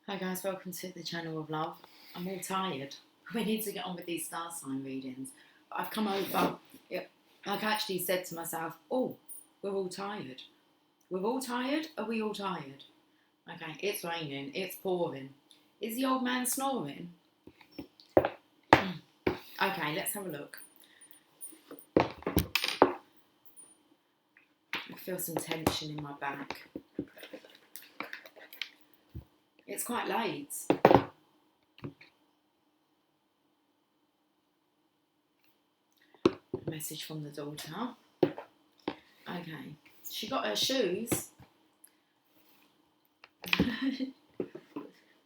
Hi guys, welcome to the channel of love. I'm all tired. We need to get on with these star sign readings. I've come over, like I actually said to myself, oh, we're all tired. We're all tired? Are we all tired? Okay, it's raining, it's pouring. Is the old man snoring? Okay, let's have a look. I feel some tension in my back. It's quite late. A message from the daughter. Okay, she got her shoes.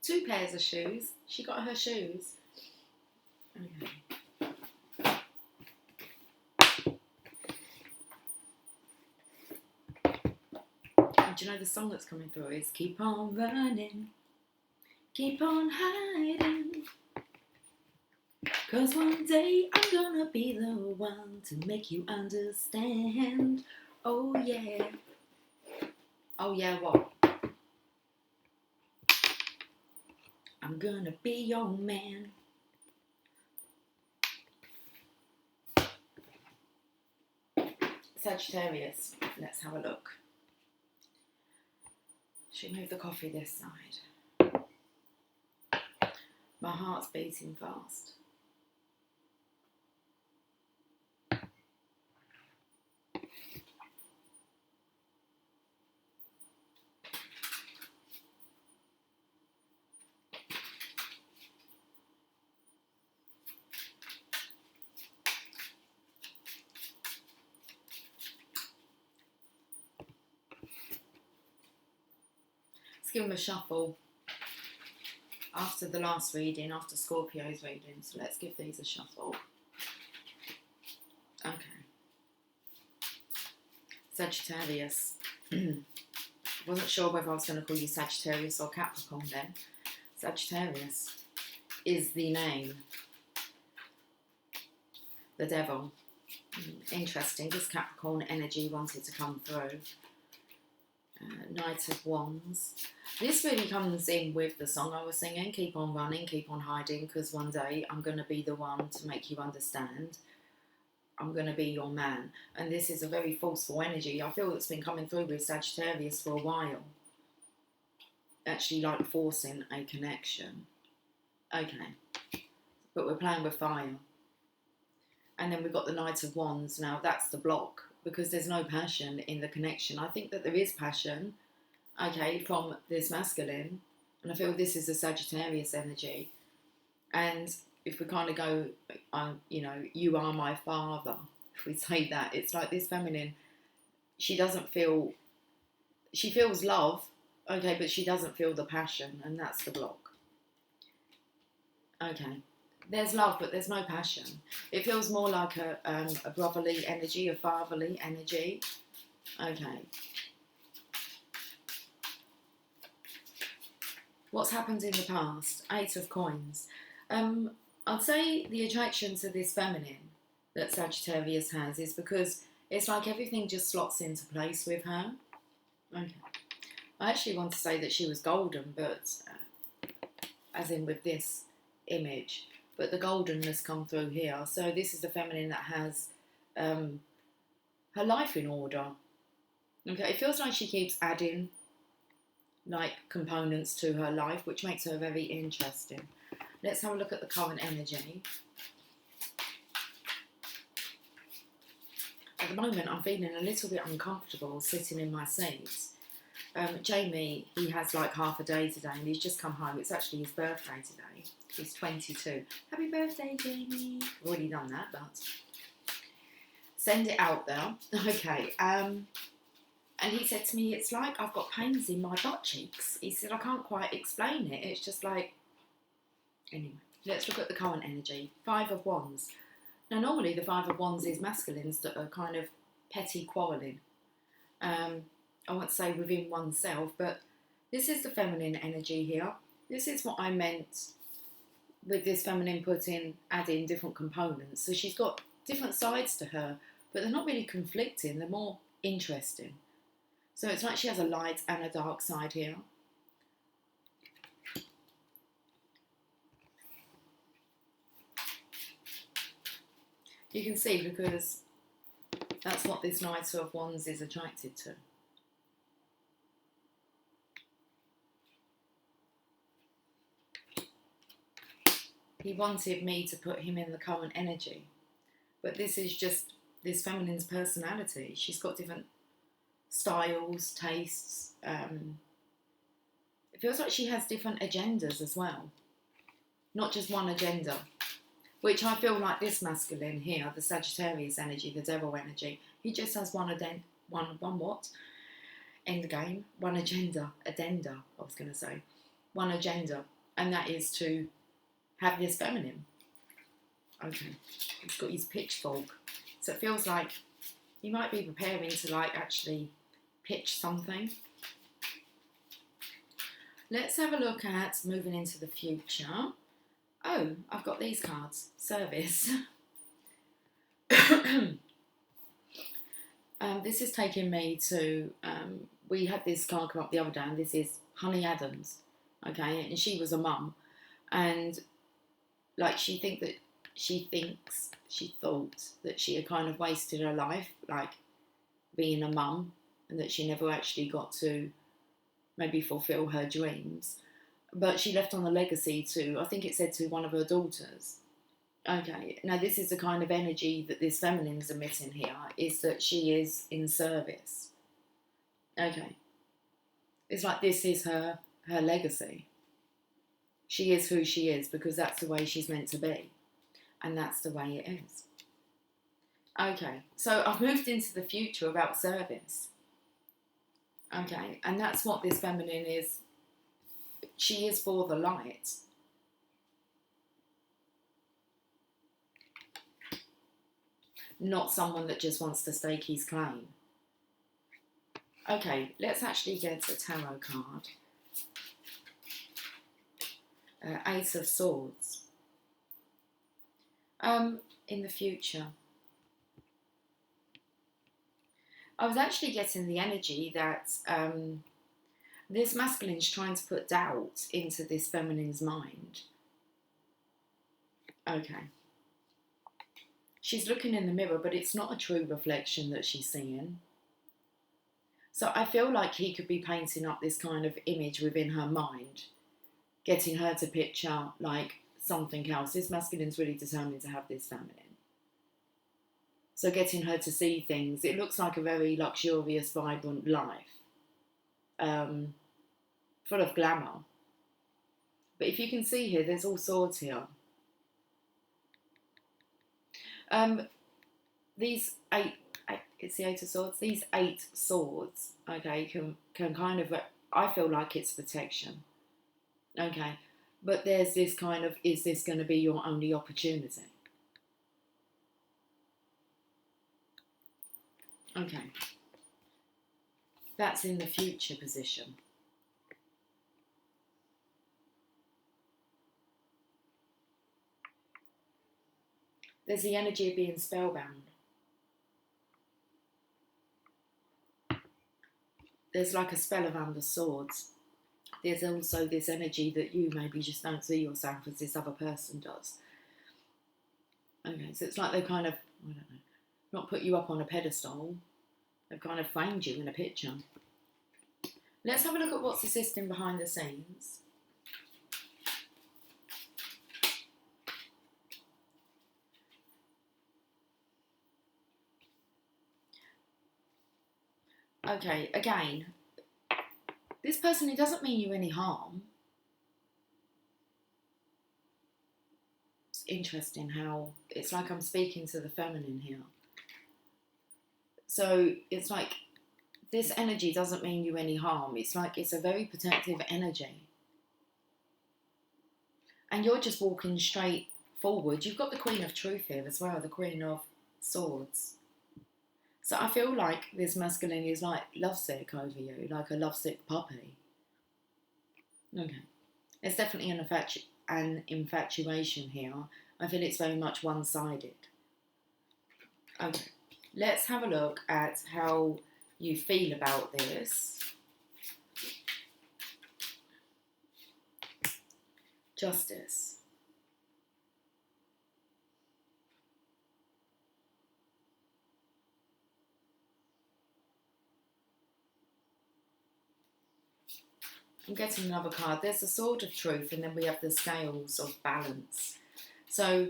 2 pairs of shoes. She got her shoes. Okay. And do you know the song that's coming through is keep on running, keep on hiding, 'cause one day I'm gonna be the one to make you understand. Oh yeah. Oh yeah, what? I'm gonna be your man. Sagittarius, let's have a look. Should move the coffee this side. My heart's beating fast. Let's give them a shuffle. After the last reading, after Scorpio's reading, so let's give these a shuffle. Okay. Sagittarius. Wasn't sure whether I was going to call you Sagittarius or Capricorn then. Sagittarius is the name. The devil. Interesting. This Capricorn energy wanted to come through. Knight of Wands. This really comes in with the song I was singing, keep on running, keep on hiding, because one day I'm going to be the one to make you understand. I'm going to be your man. And this is a very forceful energy. I feel it's been coming through with Sagittarius for a while. Actually, like forcing a connection. Okay. But we're playing with fire. And then we've got the Knight of Wands. Now, that's the block, because there's no passion in the connection. I think that there is passion, okay, from this masculine. And I feel this is a Sagittarius energy. And if we kind of go, you know, you are my father, if we say that, it's like this feminine, she feels love, okay, but she doesn't feel the passion, and that's the block. Okay. There's love, but there's no passion. It feels more like a brotherly energy, a fatherly energy. Okay. What's happened in the past? 8 of Coins. I'd say the attraction to this feminine that Sagittarius has is because it's like everything just slots into place with her. Okay. I actually want to say that she was golden, but as in with this image, but the goldenness come through here. So this is the feminine that has her life in order. Okay, it feels like she keeps adding like components to her life, which makes her very interesting. Let's have a look at the current energy. At the moment, I'm feeling a little bit uncomfortable sitting in my seat. Jamie, he has like half a day today and he's just come home. It's actually his birthday today. He's 22. Happy birthday, Jamie. I've already done that, but send it out there. Okay. And he said to me, it's like I've got pains in my butt cheeks. He said, I can't quite explain it. It's just like... Anyway, let's look at the current energy. 5 of Wands. Now, normally the 5 of Wands is masculines that are kind of petty quarrelling. I won't say within oneself, but this is the feminine energy here. This is what I meant with this feminine adding different components. So she's got different sides to her, but they're not really conflicting. They're more interesting. So it's like she has a light and a dark side here. You can see, because that's what this Knight of Wands is attracted to. He wanted me to put him in the current energy. But this is just this feminine's personality. She's got different styles, tastes. It feels like she has different agendas as well. Not just one agenda. Which I feel like this masculine here, the Sagittarius energy, the Devil energy, he just has one agenda, one agenda, and that is to have this feminine. Okay, he's got his pitchfork, so it feels like he might be preparing to like actually pitch something. Let's have a look at moving into the future. Oh, I've got these cards. Service. This is taking me to, we had this card come up the other day, and this is Honey Adams, okay, and she was a mum, and like she thought that she had kind of wasted her life, like being a mum, and that she never actually got to maybe fulfill her dreams. But she left on a legacy to, I think it said to one of her daughters. Okay, now this is the kind of energy that this feminine is emitting here, is that she is in service. Okay. It's like this is her legacy. She is who she is because that's the way she's meant to be. And that's the way it is. Okay, so I've moved into the future about service. Okay, and that's what this feminine is. She is for the light. Not someone that just wants to stake his claim. Okay, let's actually get a tarot card. Ace of Swords. In the future. I was actually getting the energy that this masculine's trying to put doubt into this feminine's mind. Okay. She's looking in the mirror, but it's not a true reflection that she's seeing. So I feel like he could be painting up this kind of image within her mind, getting her to picture like something else. This masculine's really determined to have this feminine. So getting her to see things, it looks like a very luxurious, vibrant life. Full of glamour. But if you can see here, there's all swords here. These it's the Eight of Swords. These 8 swords, okay, can kind of, I feel like it's protection. Okay, but there's this kind of, is this going to be your only opportunity? Okay. That's in the future position. There's the energy of being spellbound. There's like a spell around the swords. There's also this energy that you maybe just don't see yourself as this other person does. Okay, so it's like they kind of, I don't know, not put you up on a pedestal. They've kind of framed you in a picture. Let's have a look at what's assisting behind the scenes. Okay, again, this person, it doesn't mean you any harm. It's interesting how it's like I'm speaking to the feminine here. So it's like this energy doesn't mean you any harm. It's like it's a very protective energy. And you're just walking straight forward. You've got the Queen of Truth here as well, the Queen of Swords. So I feel like this masculine is like lovesick over you, like a lovesick puppy. Okay. It's definitely an infatuation here. I feel it's very much one-sided. Okay. Let's have a look at how you feel about this. Justice. I'm getting another card. There's the Sword of Truth, and then we have the Scales of Balance. So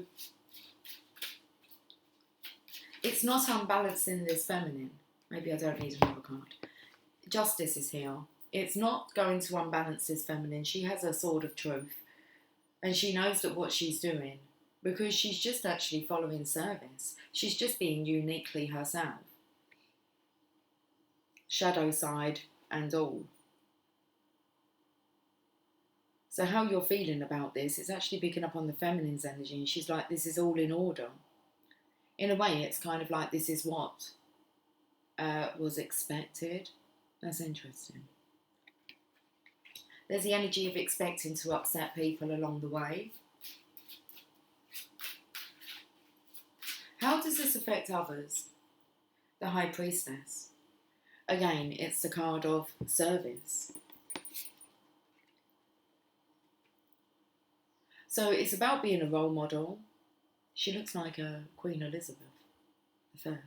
it's not unbalancing this feminine. Maybe I don't need another card. Justice is here. It's not going to unbalance this feminine. She has a Sword of Truth, and she knows that what she's doing, because she's just actually following service. She's just being uniquely herself. Shadow side and all. So how you're feeling about this, it's actually picking up on the feminine's energy, and she's like, this is all in order. In a way, it's kind of like this is what was expected. That's interesting. There's the energy of expecting to upset people along the way. How does this affect others? The High Priestess. Again, it's the card of service. So it's about being a role model. She looks like a Queen Elizabeth I.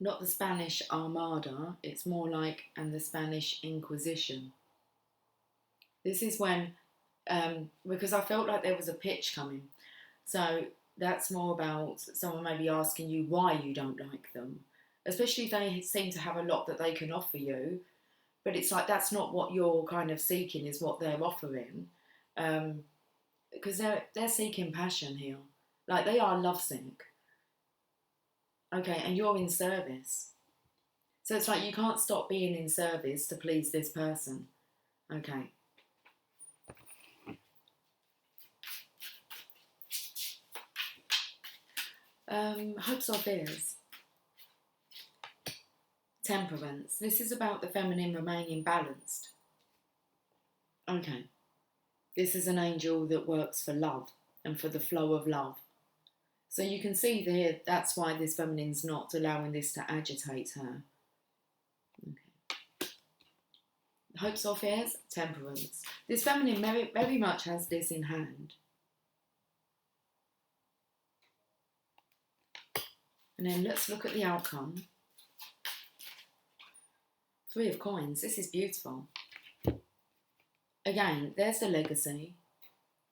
Not the Spanish Armada, it's more like, and the Spanish Inquisition. This is when, because I felt like there was a pitch coming. So that's more about someone maybe asking you why you don't like them. Especially if they seem to have a lot that they can offer you. But it's like that's not what you're kind of seeking, is what they're offering. Because they're seeking passion here. Like they are lovesick. Okay, and you're in service. So it's like you can't stop being in service to please this person. Okay. Hopes or fears. Temperance. This is about the feminine remaining balanced. Okay. This is an angel that works for love and for the flow of love. So you can see here, that's why this feminine's not allowing this to agitate her. Okay. Hopes or fears? Temperance. This feminine very, very much has this in hand. And then let's look at the outcome. 3 of Coins. This is beautiful. Again, there's the legacy.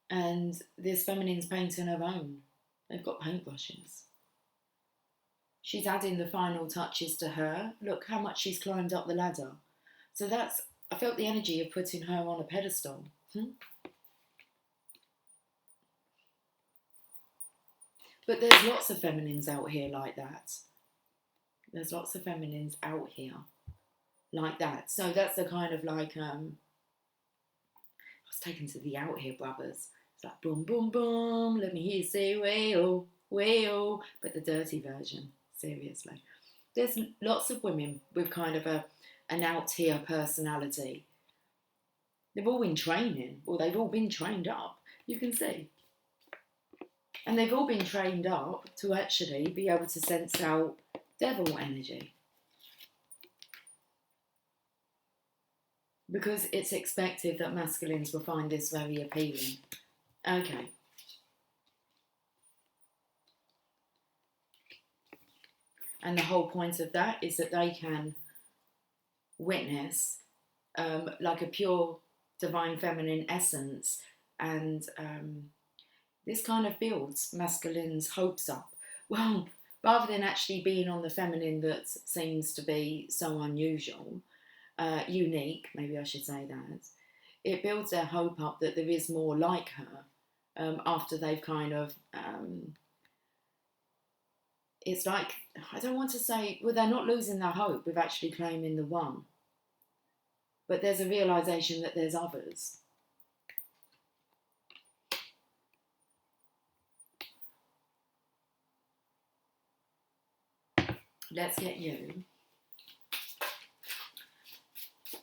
And this feminine's painting her own. They've got paintbrushes. She's adding the final touches to her. Look how much she's climbed up the ladder. So that's, I felt the energy of putting her on a pedestal. But there's lots of feminines out here like that. There's lots of feminines out here like that. So that's the kind of like, I was taken to the Out Here Brothers. It's like boom, boom, boom, let me hear you say way-oh, way-oh, but the dirty version, seriously. There's lots of women with kind of an out here personality. They've all been training, or they've all been trained up, you can see. And they've all been trained up to actually be able to sense out devil energy. Because it's expected that masculines will find this very appealing. Okay. And the whole point of that is that they can witness like a pure divine feminine essence, and this kind of builds masculine's hopes up. Well, rather than actually being on the feminine that seems to be so unusual, unique, maybe I should say that, it builds their hope up that there is more like her after they've kind of, it's like, I don't want to say, well, they're not losing their hope with actually claiming the one, but there's a realisation that there's others. Let's get you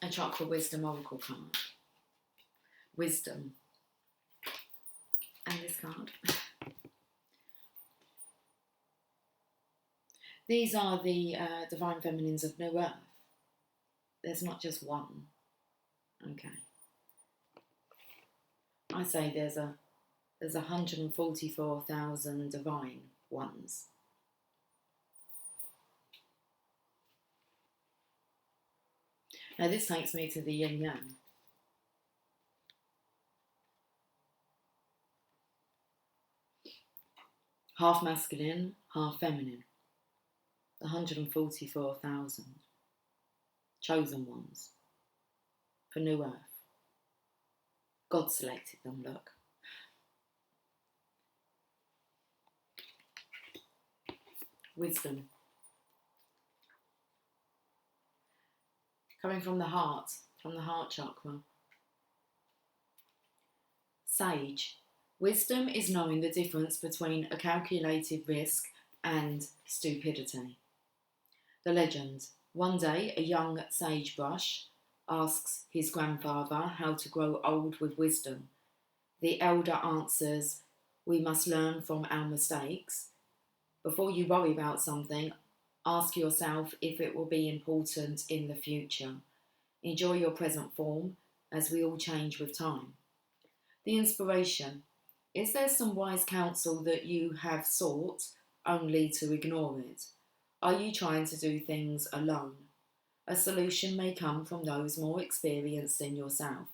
a Chakra Wisdom Oracle card. Wisdom. And this card. These are the divine feminines of New Earth. There's not just one. Okay. I say there's 144,000 divine ones. Now this takes me to the yin yang. Half masculine, half feminine. The 144,000 chosen ones for New Earth. God selected them, look. Wisdom. Coming from the heart chakra. Sage. Wisdom is knowing the difference between a calculated risk and stupidity. The legend. One day, a young sagebrush asks his grandfather how to grow old with wisdom. The elder answers, "We must learn from our mistakes. Before you worry about something, ask yourself if it will be important in the future. Enjoy your present form, as we all change with time." The inspiration. Is there some wise counsel that you have sought only to ignore it? Are you trying to do things alone? A solution may come from those more experienced than yourself.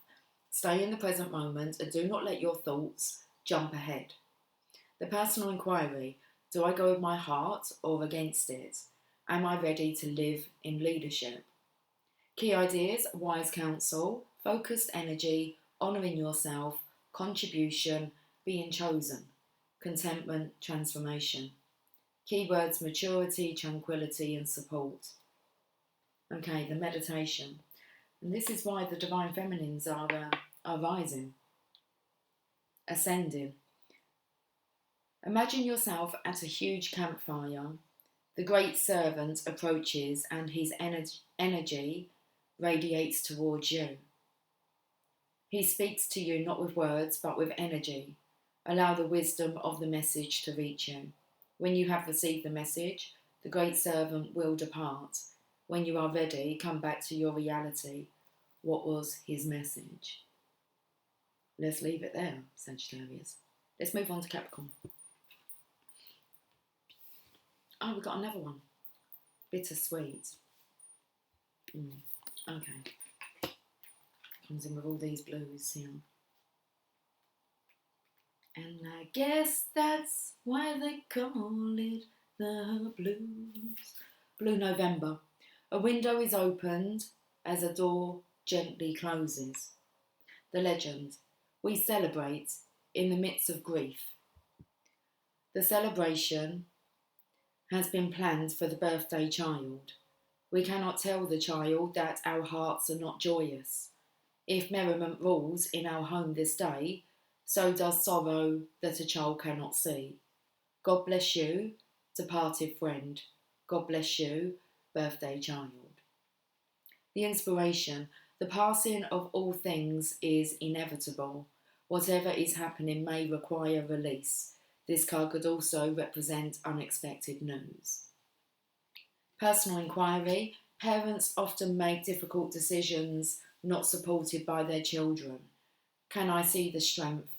Stay in the present moment and do not let your thoughts jump ahead. The personal inquiry. Do I go with my heart or against it? Am I ready to live in leadership? Key ideas, wise counsel, focused energy, honouring yourself, contribution, being chosen, contentment, transformation. Keywords, maturity, tranquility and support. Okay, the meditation. And this is why the divine feminines are rising, ascending. Imagine yourself at a huge campfire. The great servant approaches and his energy radiates towards you. He speaks to you not with words but with energy. Allow the wisdom of the message to reach you. When you have received the message, the great servant will depart. When you are ready, come back to your reality. What was his message? Let's leave it there, Sagittarius. Let's move on to Capricorn. Oh, we've got another one. Bittersweet. Okay. Comes in with all these blues here. And I guess that's why they call it the blues. Blue November. A window is opened as a door gently closes. The legend. We celebrate in the midst of grief. The celebration has been planned for the birthday child. We cannot tell the child that our hearts are not joyous. If merriment rules in our home this day, so does sorrow that a child cannot see. God bless you, departed friend. God bless you, birthday child. The inspiration. The passing of all things is inevitable. Whatever is happening may require release. This card could also represent unexpected news. Personal inquiry. Parents often make difficult decisions not supported by their children. Can I see the strength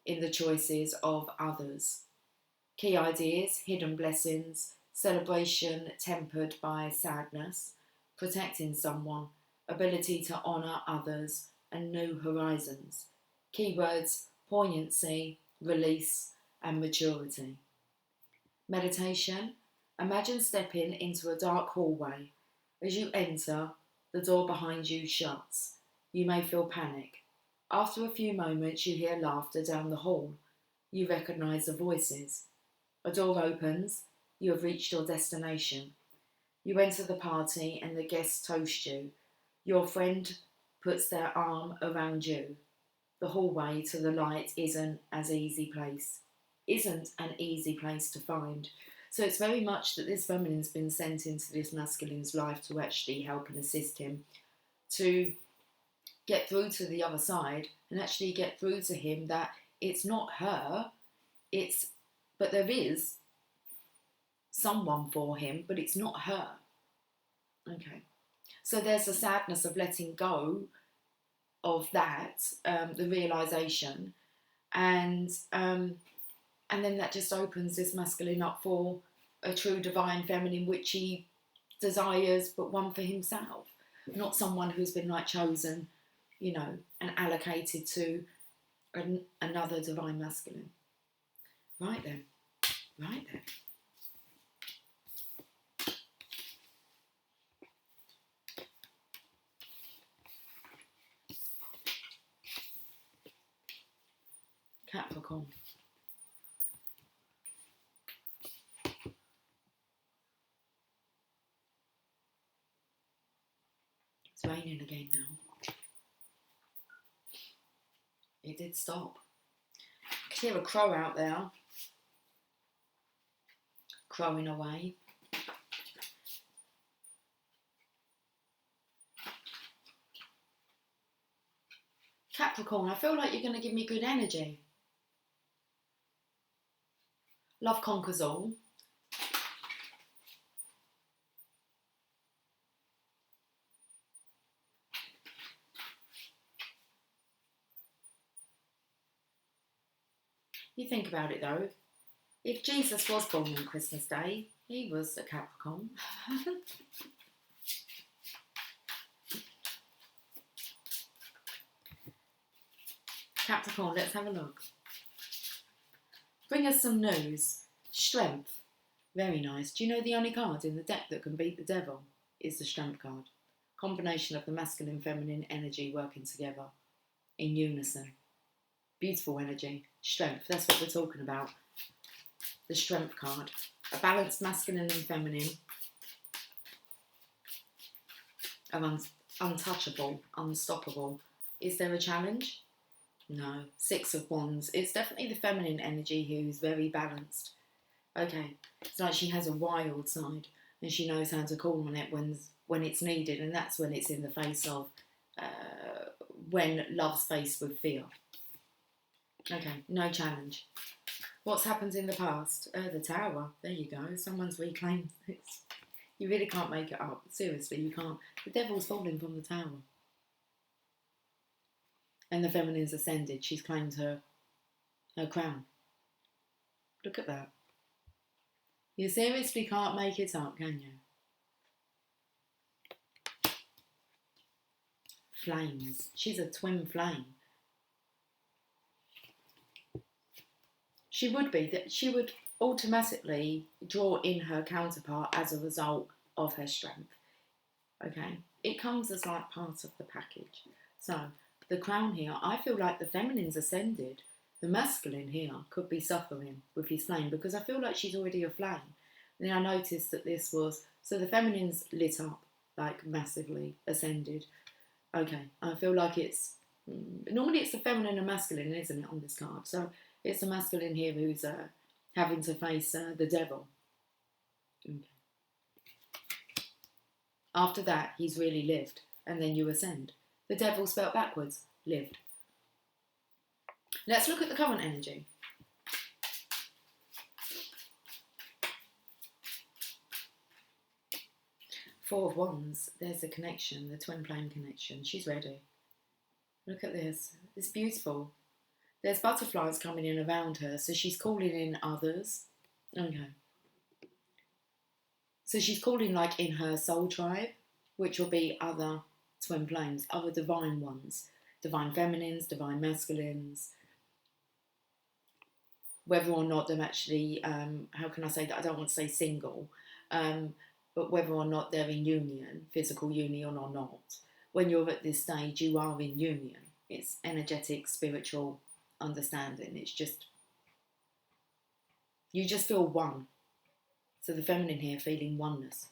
in the choices of others? Key ideas, hidden blessings, celebration tempered by sadness, protecting someone, ability to honour others, and new horizons. Keywords, poignancy, release, and maturity. Meditation. Imagine stepping into a dark hallway. As you enter, the door behind you shuts. You may feel panic. After a few moments, you hear laughter down the hall. You recognise the voices. A door opens. You have reached your destination. You enter the party and the guests toast you. Your friend puts their arm around you. The hallway to the light isn't an easy place to find. So it's very much that this feminine's been sent into this masculine's life to actually help and assist him to get through to the other side and actually get through to him that it's not her, but there is someone for him, but it's not her. Okay. So there's the sadness of letting go of that, the realisation, and then that just opens this masculine up for a true divine feminine, which he desires, but one for himself. not someone who's been like chosen, you know, and allocated to another divine masculine. Right then. Right then. Capricorn. It's raining again now. It did stop. I can hear a crow out there. Crowing away. Capricorn, I feel like you're going to give me good energy. Love conquers all. You think about it though. If Jesus was born on Christmas Day, he was a Capricorn. Capricorn, let's have a look. Bring us some news. Strength. Very nice. Do you know the only card in the deck that can beat the devil is the Strength card? Combination of the masculine feminine energy working together in unison. Beautiful energy. Strength. That's what we're talking about. The Strength card. A balanced masculine and feminine. Untouchable. Unstoppable. Is there a challenge? No. Six of Wands. It's definitely the feminine energy who's very balanced. Okay. It's like she has a wild side and she knows how to call on it when it's needed, and that's when it's in the face of when love's faced with fear. Okay, no challenge. What's happened in the past? The Tower. There you go. Someone's reclaimed this. You really can't make it up. Seriously, you can't. The devil's falling from the tower. And the feminine's ascended. She's claimed her crown. Look at that. You seriously can't make it up, can you? Flames. She's a twin flame. She would automatically draw in her counterpart as a result of her strength. Okay? It comes as like part of the package. So, the crown here, I feel like the feminine's ascended. The masculine here could be suffering with his flame because I feel like she's already a flame. And then I noticed that this was, so the feminine's lit up, like massively ascended. Okay, I feel like it's, normally it's the feminine and masculine, isn't it, on this card? So it's the masculine here who's having to face the devil. Okay. After that, he's really lived, and then you ascend. The devil spelt backwards, lived. Let's look at the current energy. Four of Wands, there's a connection, the twin flame connection. She's ready. Look at this. It's beautiful. There's butterflies coming in around her, so she's calling in others. Okay. So she's calling like in her soul tribe, which will be other twin flames, other divine ones. Divine feminines, divine masculines. Whether or not they're actually, how can I say that? I don't want to say single, but whether or not they're in union, physical union or not. When you're at this stage, you are in union. It's energetic, spiritual understanding. It's just, you just feel one. So the feminine here feeling oneness.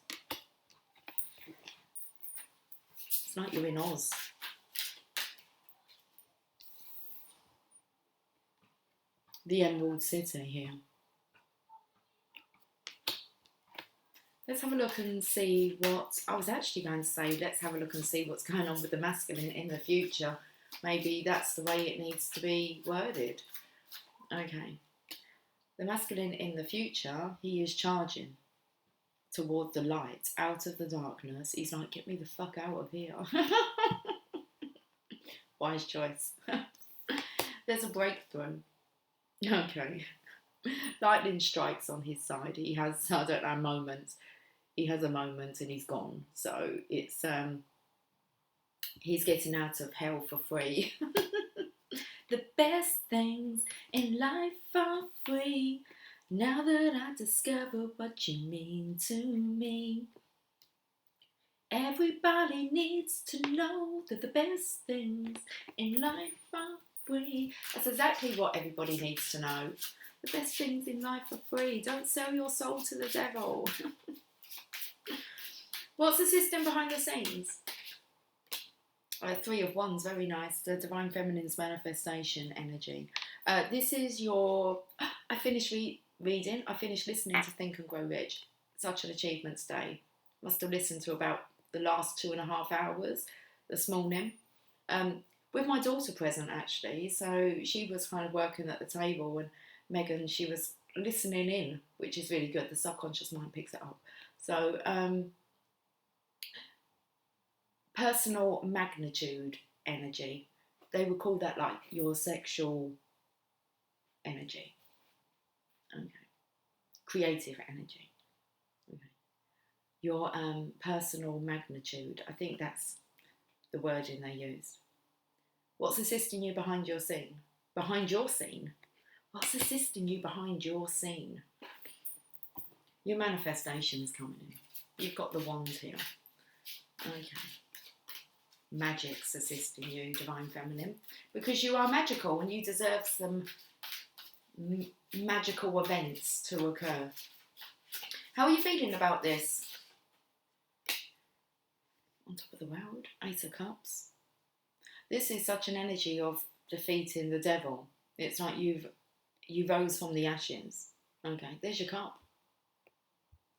It's like you're in Oz. The Emerald City here. Let's have a look and see what, I was actually going to say, let's have a look and see what's going on with the masculine in the future. Maybe that's the way it needs to be worded. Okay. The masculine in the future, he is charging toward the light, out of the darkness. He's like, get me the fuck out of here. Wise choice. There's a breakthrough. Okay. Lightning strikes on his side. He has, I don't know, moments. He has a moment and he's gone. So it's He's getting out of hell for free. The best things in life are free. Now that I discover what you mean to me. Everybody needs to know that the best things in life are free. That's exactly what everybody needs to know. The best things in life are free. Don't sell your soul to the devil. What's the system behind the scenes? Three of Wands, very nice. The Divine Feminine's manifestation energy. This is your... I finished reading. I finished listening to Think and Grow Rich. Such an achievements day. Must have listened to about the last 2.5 hours this morning. With my daughter present, actually. So she was kind of working at the table, and Megan, she was listening in, which is really good. The subconscious mind picks it up. So... personal magnitude energy. They would call that like your sexual energy. Okay. Creative energy. Okay. Your personal magnitude. I think that's the wording they use. What's assisting you behind your scene? Behind your scene? What's assisting you behind your scene? Your manifestation is coming in. You've got the wand here. Okay. Magic's assisting you, Divine Feminine, because you are magical and you deserve some magical events to occur. How are you feeling about this? On top of the world, Ace of Cups. This is such an energy of defeating the devil. It's like you rose from the ashes. Okay, there's your cup.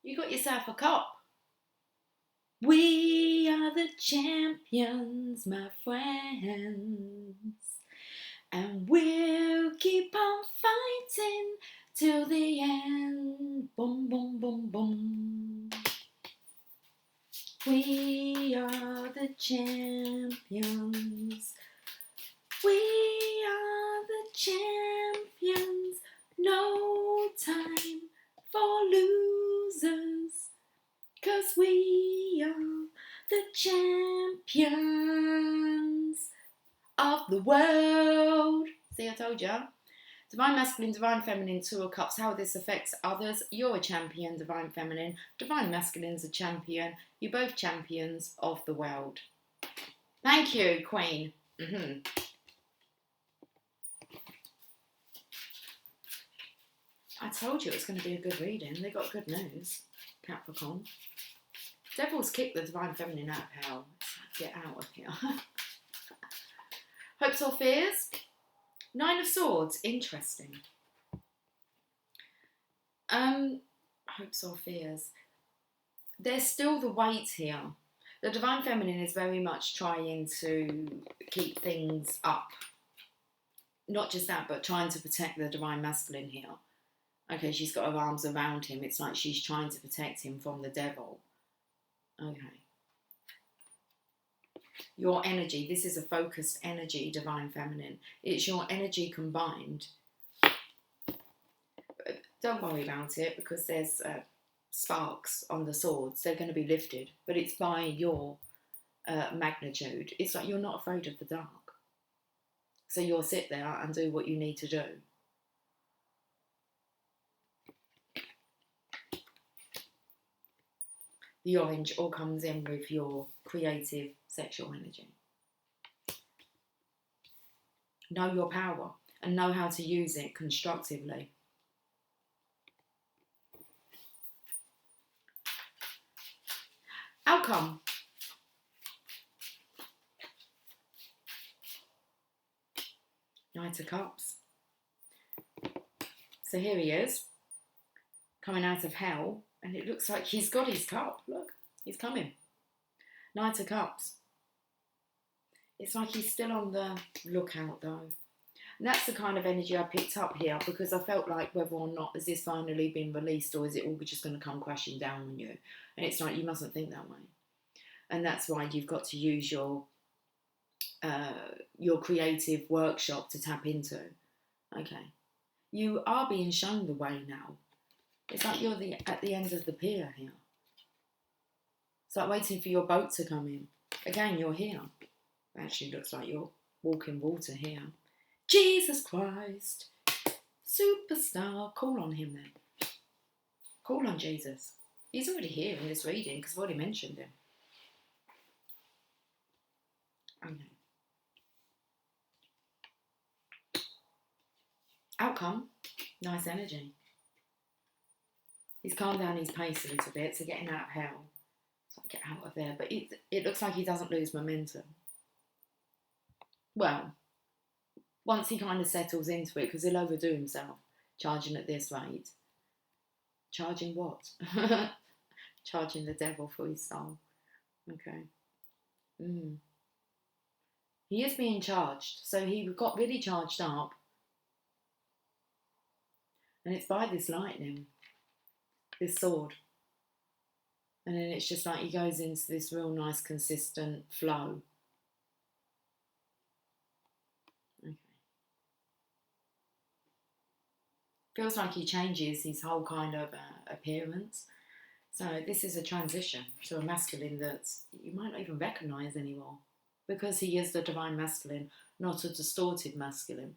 You got yourself a cup. We are the champions, my friends, and we'll keep on fighting till the end. Boom, boom, boom, boom. We are the champions. We are the champions. No time for losers. 'Cause we are the champions of the world. See, I told you. Divine Masculine, Divine Feminine, Two of Cups. How this affects others. You're a champion, Divine Feminine. Divine Masculine's a champion. You're both champions of the world. Thank you, Queen. I told you it was going to be a good reading. They got good news, Capricorn. Devil's kicked the Divine Feminine out of hell. Get out of here. Hopes or fears? Nine of Swords. Interesting. Hopes or fears? There's still the weight here. The Divine Feminine is very much trying to keep things up. Not just that, but trying to protect the Divine Masculine here. Okay, she's got her arms around him. It's like she's trying to protect him from the devil. Okay. Your energy. This is a focused energy, Divine Feminine. It's your energy combined. Don't worry about it because there's sparks on the swords. They're going to be lifted. But it's by your magnitude. It's like you're not afraid of the dark. So you'll sit there and do what you need to do. The orange all comes in with your creative sexual energy. Know your power and know how to use it constructively. Outcome. Knight of Cups. So here he is, coming out of hell. And it looks like he's got his cup. Look, he's coming. Knight of Cups. It's like he's still on the lookout though. And that's the kind of energy I picked up here because I felt like whether or not has this finally been released or is it all just going to come crashing down on you? And it's like you mustn't think that way. And that's why you've got to use your creative workshop to tap into. Okay. You are being shown the way now. It's like you're at the end of the pier here. It's like waiting for your boat to come in. Again, you're here. Actually, looks like you're walking water here. Jesus Christ, superstar. Call on him then. Call on Jesus. He's already here in this reading because I've already mentioned him. Okay. Outcome, nice energy. He's calmed down his pace a little bit, so getting out of hell. So get out of there. But it looks like he doesn't lose momentum. Well, once he kind of settles into it, because he'll overdo himself, charging at this rate. Charging what? Charging the devil for his soul. Okay. He is being charged, so he got really charged up. And it's by this lightning, this sword. And then it's just like he goes into this real nice, consistent flow. Okay. Feels like he changes his whole kind of appearance. So this is a transition to a masculine that you might not even recognise anymore. Because he is the divine masculine, not a distorted masculine.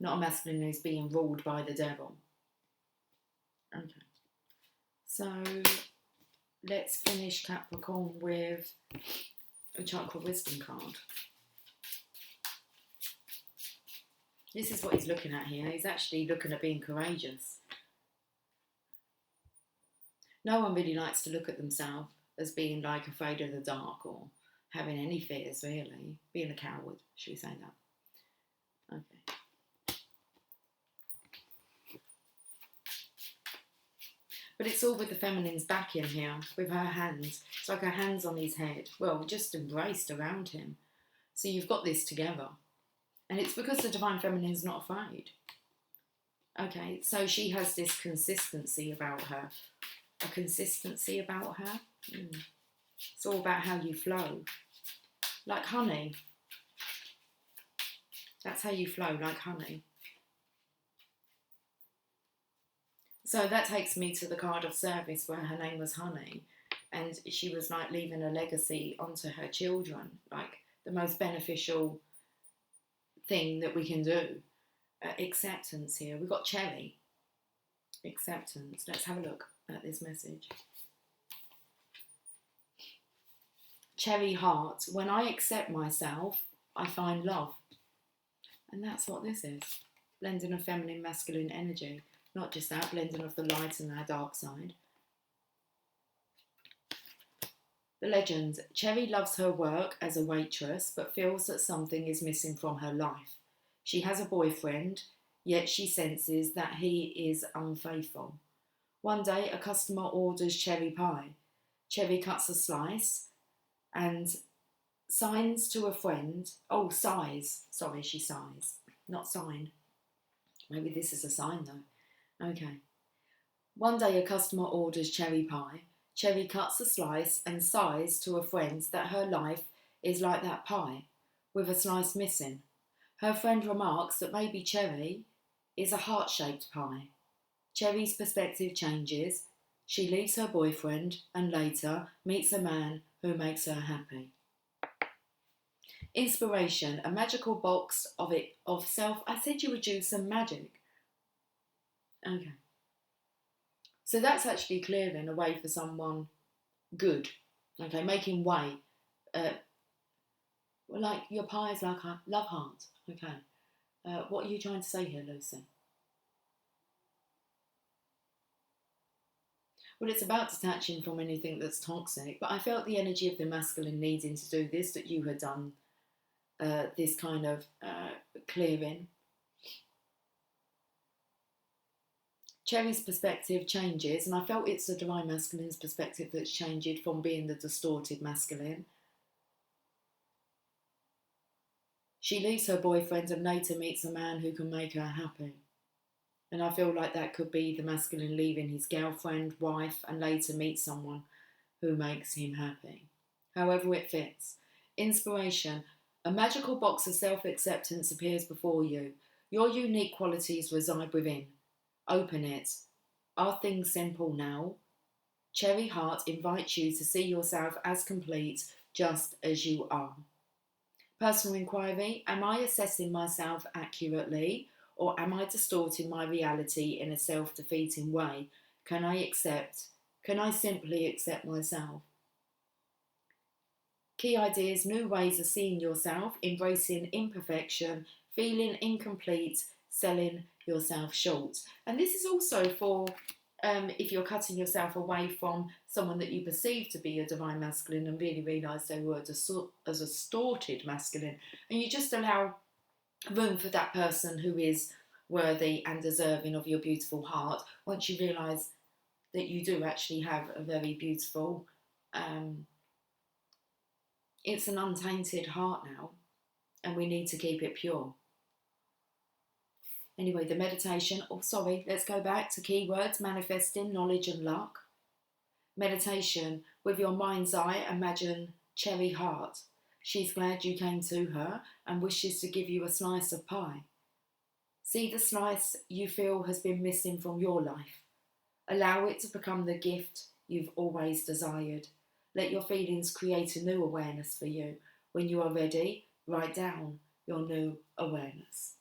Not a masculine who's being ruled by the devil. Okay. So let's finish Capricorn with a Chakra Wisdom card. This is what he's looking at here. He's actually looking at being courageous. No one really likes to look at themselves as being like afraid of the dark or having any fears, really. Being a coward, should we say that? Okay. But it's all with the feminine's back in here, with her hands. It's like her hands on his head. Well, just embraced around him. So you've got this together. And it's because the divine feminine's not afraid. Okay, so she has this consistency about her. A consistency about her. It's all about how you flow. Like honey. That's how you flow, like honey. So that takes me to the card of service where her name was Honey. And she was like leaving a legacy onto her children. Like the most beneficial thing that we can do. Acceptance here. We've got Cherry. Acceptance. Let's have a look at this message. Cherry heart. When I accept myself, I find love. And that's what this is. Blending of feminine, masculine energy. Not just that, blending of the light and our dark side. The legend. Cherry loves her work as a waitress, but feels that something is missing from her life. She has a boyfriend, yet she senses that he is unfaithful. One day, a customer orders cherry pie. Cherry cuts a slice and signs to a friend. Oh, sighs. Sorry, she sighs. Not sign. Maybe this is a sign, though. Okay. One day a customer orders cherry pie. Cherry cuts a slice and sighs to a friend that her life is like that pie, with a slice missing. Her friend remarks that maybe Cherry is a heart-shaped pie. Cherry's perspective changes. She leaves her boyfriend and later meets a man who makes her happy. Inspiration, a magical box of self. I said you would use some magic. Okay. So that's actually clearing a way for someone good. Okay, making way. Like your pie is like a love heart. Okay. What are you trying to say here, Lucy? Well, it's about detaching from anything that's toxic, but I felt the energy of the masculine needing to do this, that you had done this kind of clearing. Cherry's perspective changes, and I felt it's the divine masculine's perspective that's changed from being the distorted masculine. She leaves her boyfriend and later meets a man who can make her happy. And I feel like that could be the masculine leaving his girlfriend, wife, and later meets someone who makes him happy. However it fits. Inspiration. A magical box of self-acceptance appears before you. Your unique qualities reside within. Open it. Are things simple now? Cherry Heart invites you to see yourself as complete, just as you are. Personal inquiry, am I assessing myself accurately or am I distorting my reality in a self-defeating way? Can I simply accept myself? Key ideas, new ways of seeing yourself, embracing imperfection, feeling incomplete, selling yourself short. And this is also for if you're cutting yourself away from someone that you perceive to be a divine masculine and really realise they were as a distorted masculine, and you just allow room for that person who is worthy and deserving of your beautiful heart. Once you realise that you do actually have a very beautiful, it's an untainted heart now, and we need to keep it pure. Anyway, the meditation, let's go back to keywords: manifesting, knowledge and luck. Meditation, with your mind's eye, imagine Cherry Heart. She's glad you came to her and wishes to give you a slice of pie. See the slice you feel has been missing from your life. Allow it to become the gift you've always desired. Let your feelings create a new awareness for you. When you are ready, write down your new awareness.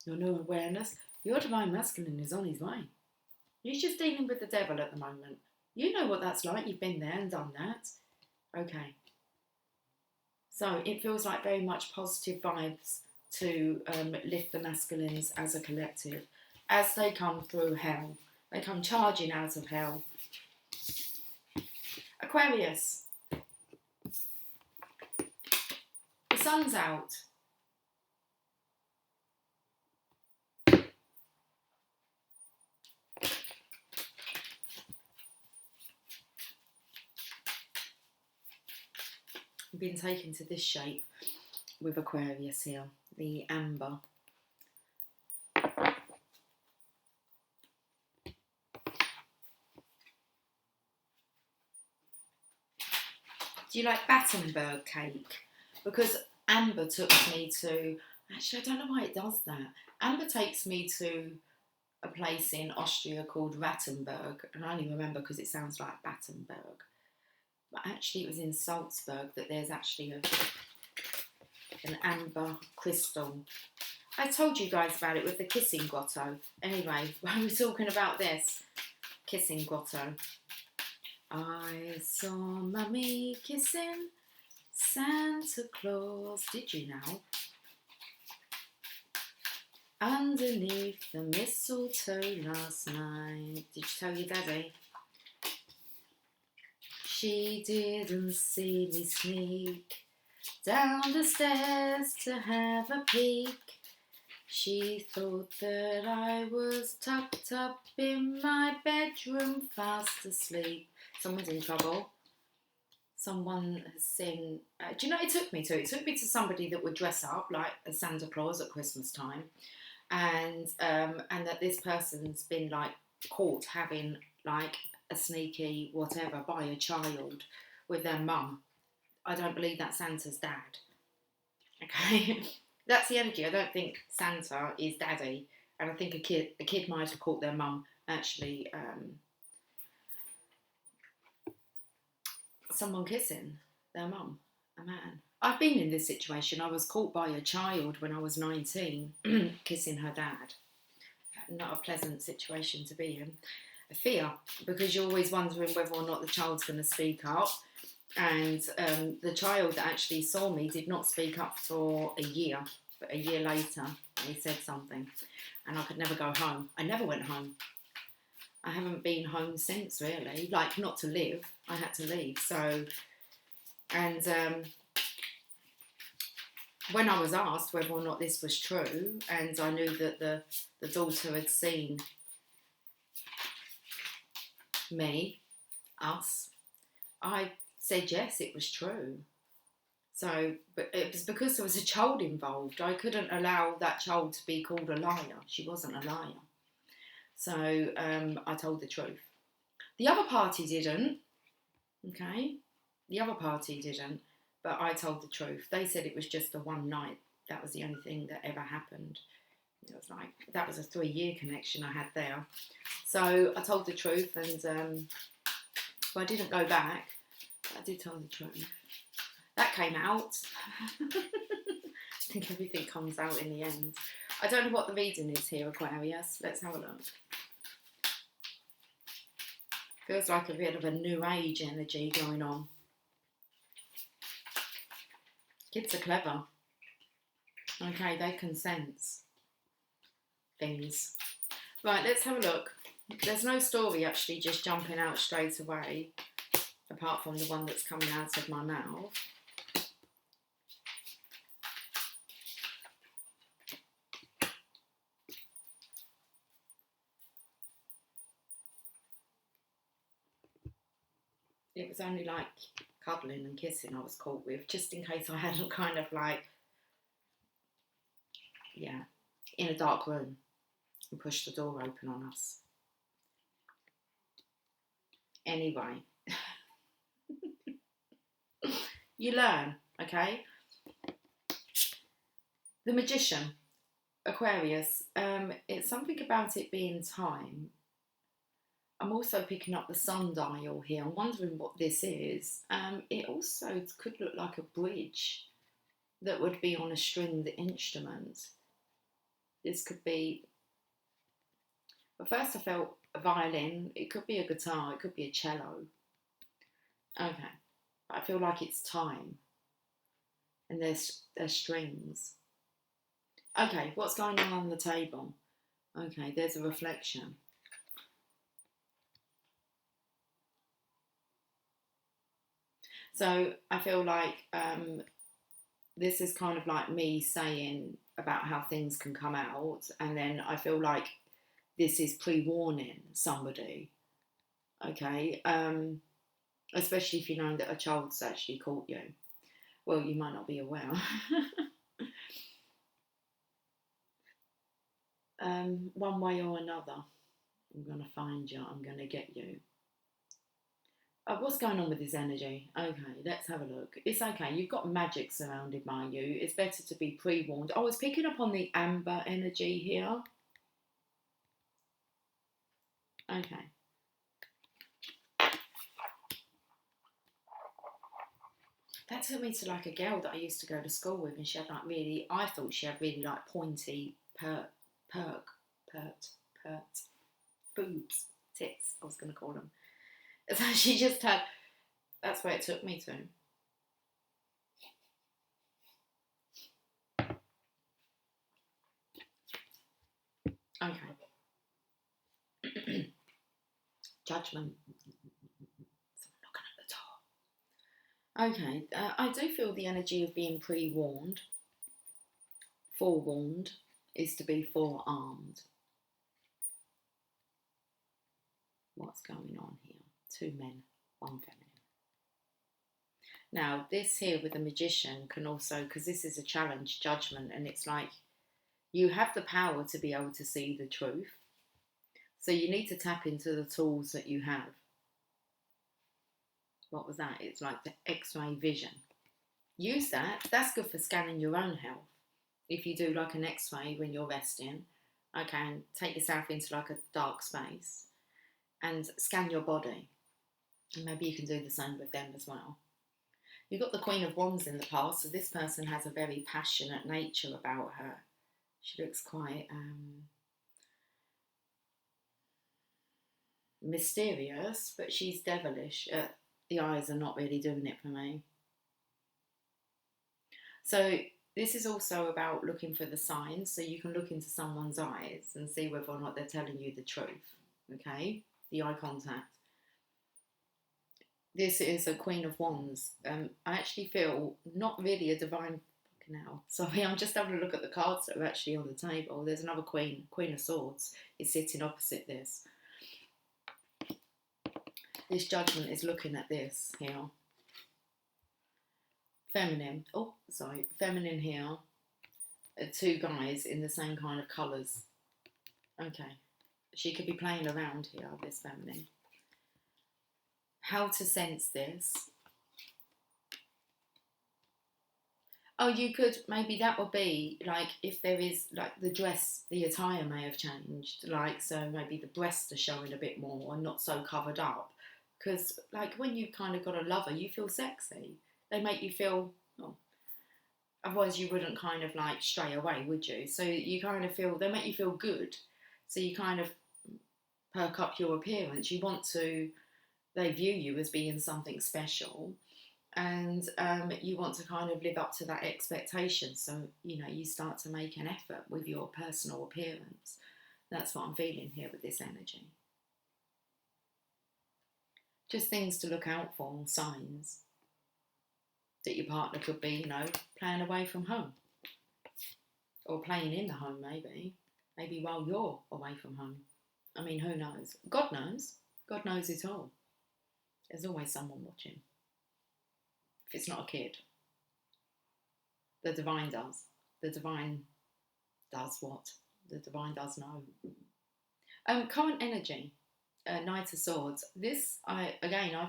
Your new awareness, your divine masculine is on his way. He's just dealing with the devil at the moment. You know what that's like. You've been there and done that. Okay. So it feels like very much positive vibes to lift the masculines as a collective as they come through hell. They come charging out of hell. Aquarius. The sun's out. Been taken to this shape with Aquarius here, the amber. Do you like Battenberg cake? Because amber took me to, actually I don't know why it does that. Amber takes me to a place in Austria called Rattenberg, and I only remember because it sounds like Battenberg. But actually it was in Salzburg that there's actually an amber crystal. I told you guys about it with the kissing grotto. Anyway, when we're talking about this, kissing grotto. I saw Mummy kissing Santa Claus. Did you now? Underneath the mistletoe last night. Did you tell your daddy? She didn't see me sneak down the stairs to have a peek. She thought that I was tucked up in my bedroom fast asleep. Someone's in trouble. Someone has seen... do you know what it took me to? It took me to somebody that would dress up like a Santa Claus at Christmas time. And that this person's been like caught having like a sneaky whatever by a child with their mum. I don't believe that's Santa's dad. Okay, that's the energy. I don't think Santa is daddy, and I think a kid might have caught their mum actually. Someone kissing their mum, a man. I've been in this situation. I was caught by a child when I was 19, kissing her dad. Not a pleasant situation to be in. A fear, because you're always wondering whether or not the child's going to speak up. And the child that actually saw me did not speak up for a year. But a year later, he said something. And I could never go home. I never went home. I haven't been home since, really. Like, not to live. I had to leave. So, and when I was asked whether or not this was true, and I knew that the daughter had seen me, us, I said yes, it was true. So, but it was because there was a child involved. I couldn't allow that child to be called a liar. She wasn't a liar. So I told the truth. The other party didn't, okay? The other party didn't, but I told the truth. They said it was just a one night. That was the only thing that ever happened. It was like, that was a 3-year connection I had there. So I told the truth, and well, I didn't go back, but I did tell the truth. That came out. I think everything comes out in the end. I don't know what the reading is here, Aquarius. Let's have a look. Feels like a bit of a new age energy going on. Kids are clever. Okay, they can sense things. Right, let's have a look. There's no story actually just jumping out straight away, apart from the one that's coming out of my mouth. It was only like cuddling and kissing I was caught with, just in case I hadn't kind of like, yeah, in a dark room and pushed the door open on us. Anyway, you learn, okay? The Magician, Aquarius, it's something about it being time. I'm also picking up the sundial here. I'm wondering what this is. It also could look like a bridge that would be on a stringed instrument. This could be, at first I felt a violin. It could be a guitar. It could be a cello. Okay, but I feel like it's time. And there's strings. Okay, what's going on the table? Okay, there's a reflection. So I feel like this is kind of like me saying about how things can come out, and then I feel like this is pre-warning somebody, okay? Especially if you know that a child's actually caught you. Well, you might not be aware. One way or another, I'm going to find you, I'm going to get you. What's going on with this energy? Okay, let's have a look. It's okay, you've got magic surrounded by you. It's better to be pre-warned. I was picking up on the amber energy here. Okay. That took me to like a girl that I used to go to school with, and she had like really, I thought she had really like pointy, pert, boobs, tits, I was going to call them. So she just had, that's where it took me to. Okay. Judgment. Someone knocking at the door. Okay, I do feel the energy of being pre-warned. Forewarned is to be forearmed. What's going on here? 2 men, 1 feminine. Now, this here with the Magician can also, because this is a challenge, judgment, and it's like you have the power to be able to see the truth. So you need to tap into the tools that you have. What was that? It's like the X-ray vision. Use that. That's good for scanning your own health. If you do like an X-ray when you're resting, okay, take yourself into like a dark space and scan your body. And maybe you can do the same with them as well. You've got the Queen of Wands in the past, so this person has a very passionate nature about her. She looks quite mysterious, but she's devilish. The eyes are not really doing it for me. So this is also about looking for the signs, so you can look into someone's eyes and see whether or not they're telling you the truth, okay? The eye contact. This is a Queen of Wands. I actually feel not really a divine, now. Sorry, I'm just having a look at the cards that are actually on the table. There's another Queen, Queen of Swords, is sitting opposite this. This Judgment is looking at this here. Feminine. Oh, sorry. Feminine here. 2 guys in the same kind of colours. Okay. She could be playing around here, this feminine. How to sense this. Oh, you could, maybe that would be, like, if there is, like, the dress, the attire may have changed. Like, so maybe the breasts are showing a bit more and not so covered up. Because, like, when you've kind of got a lover, you feel sexy. They make you feel, oh, otherwise you wouldn't kind of like stray away, would you? So you kind of feel, they make you feel good. So you kind of perk up your appearance. You want to, they view you as being something special, and you want to kind of live up to that expectation. So, you know, you start to make an effort with your personal appearance. That's what I'm feeling here with this energy. Just things to look out for, signs that your partner could be, you know, playing away from home. Or playing in the home, maybe. Maybe while you're away from home. I mean, who knows? God knows. God knows it all. There's always someone watching. If it's not a kid. The divine does. The divine does what? The divine does know. Current energy. Knight of Swords. This, I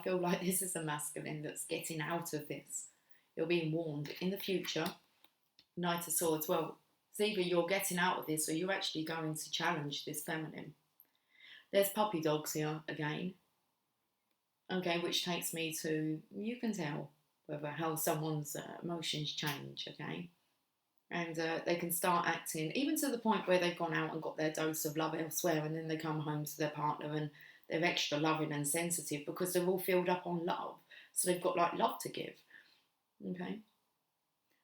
feel like this is a masculine that's getting out of this. You're being warned in the future. Knight of Swords. Well, it's either you're getting out of this or you're actually going to challenge this feminine. There's puppy dogs here again. Okay, which takes me to, you can tell whether how someone's emotions change, okay? And they can start acting, even to the point where they've gone out and got their dose of love elsewhere, and then they come home to their partner and they're extra loving and sensitive because they're all filled up on love. So they've got like love to give, okay?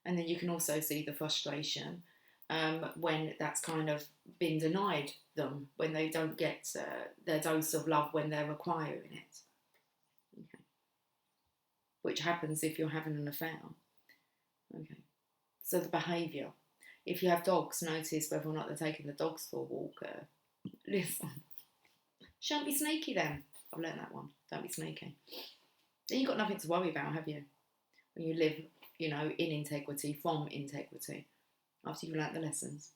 And then you can also see the frustration when that's kind of been denied them, when they don't get their dose of love when they're requiring it. Okay. Which happens if you're having an affair. Okay. So the behaviour. If you have dogs, notice whether or not they're taking the dogs for a walk. Listen. Shan't be sneaky then. I've learned that one. Don't be sneaky. Then you've got nothing to worry about, have you? When you live, you know, in integrity, from integrity, after you've learnt the lessons.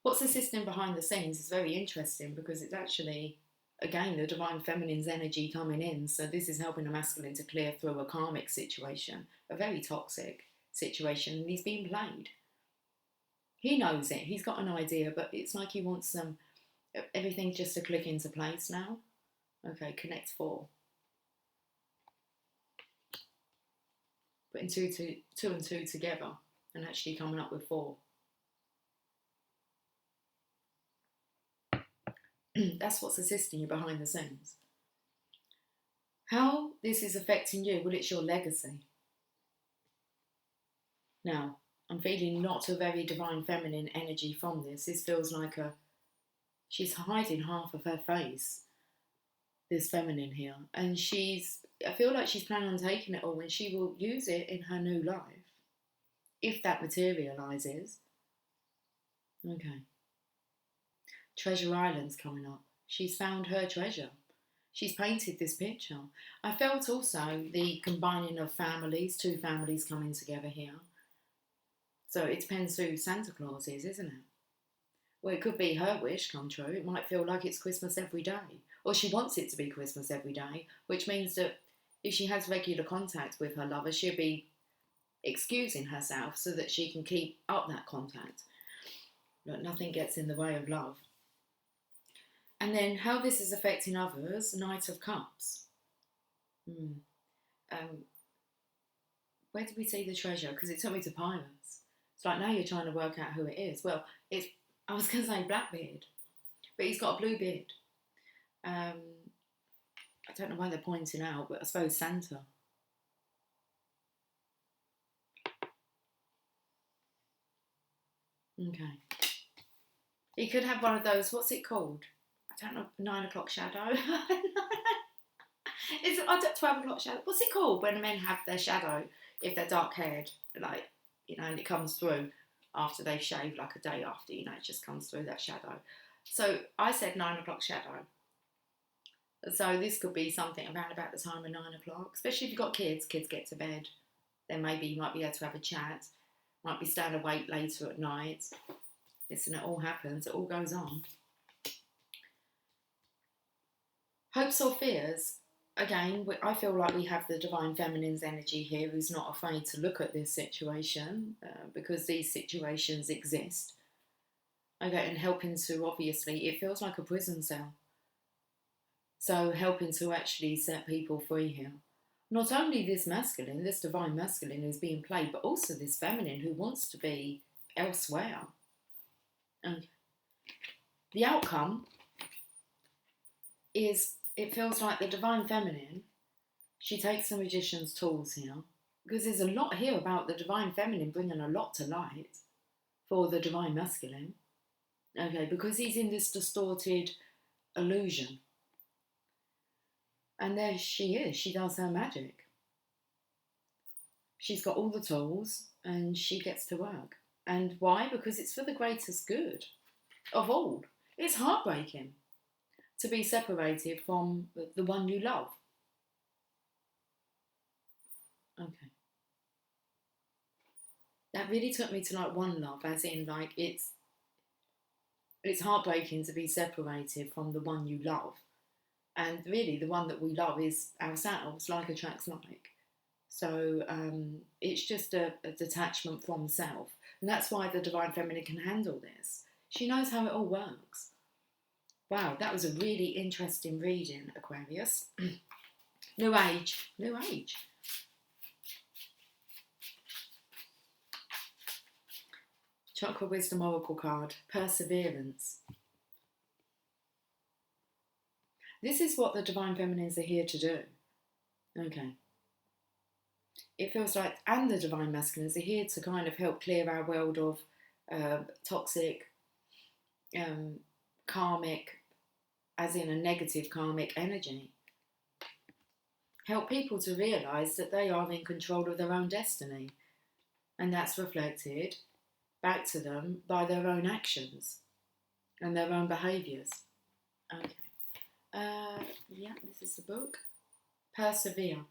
What's assisting behind the scenes is very interesting because it's actually, again, the divine feminine's energy coming in. So this is helping the masculine to clear through a karmic situation, a very toxic situation, and he's being played. He knows it. He's got an idea, but it's like he wants everything just to click into place now. Okay, connect 4. Putting two and two together and actually coming up with 4. That's what's assisting you behind the scenes. How this is affecting you? Well, it's your legacy. Now, I'm feeling not a very divine feminine energy from this. This feels like she's hiding half of her face, this feminine here. And I feel like she's planning on taking it all and she will use it in her new life. If that materialises. Okay. Treasure Island's coming up. She's found her treasure. She's painted this picture. I felt also the combining of families, 2 families coming together here. So it depends who Santa Claus is, isn't it? Well, it could be her wish come true. It might feel like it's Christmas every day. Or she wants it to be Christmas every day, which means that if she has regular contact with her lover, she'll be excusing herself so that she can keep up that contact. But nothing gets in the way of love. And then how this is affecting others, Knight of Cups. Where did we see the treasure? Because it took me to Pirates. It's like now you're trying to work out who it is. Well, I was going to say Blackbeard, but he's got a blue beard. I don't know why they're pointing out, but I suppose Santa. Okay. He could have one of those, what's it called? I don't know, 9 o'clock shadow. It's 12 o'clock shadow. What's it called when men have their shadow, if they're dark haired, like, you know, and it comes through after they've shaved, like a day after, you know, it just comes through that shadow. So I said 9 o'clock shadow. So this could be something around about the time of 9 o'clock, especially if you've got kids get to bed. Then maybe you might be able to have a chat, might be staying awake later at night. Listen, it all happens, it all goes on. Hopes or fears, again, I feel like we have the divine feminine's energy here who's not afraid to look at this situation because these situations exist. Okay, and helping to, obviously, it feels like a prison cell. So helping to actually set people free here. Not only this masculine, this divine masculine who's being played, but also this feminine who wants to be elsewhere. And the outcome is, it feels like the divine feminine, she takes the magician's tools here, because there's a lot here about the divine feminine bringing a lot to light for the divine masculine. Okay, because he's in this distorted illusion. And there she is, she does her magic. She's got all the tools and she gets to work. And why? Because it's for the greatest good of all. It's heartbreaking to be separated from the one you love. Okay. That really took me to like one love, as in like it's heartbreaking to be separated from the one you love. And really the one that we love is ourselves, like attracts like. So it's just a detachment from self. And that's why the divine feminine can handle this. She knows how it all works. Wow, that was a really interesting reading, Aquarius. New age, new age. Chakra Wisdom Oracle card, Perseverance. This is what the divine feminines are here to do. Okay. It feels like, and the divine masculines are here to kind of help clear our world of toxic, karmic, as in a negative karmic energy. Help people to realise that they are in control of their own destiny. And that's reflected back to them by their own actions and their own behaviours. Okay. Yeah, this is the book. Persevere.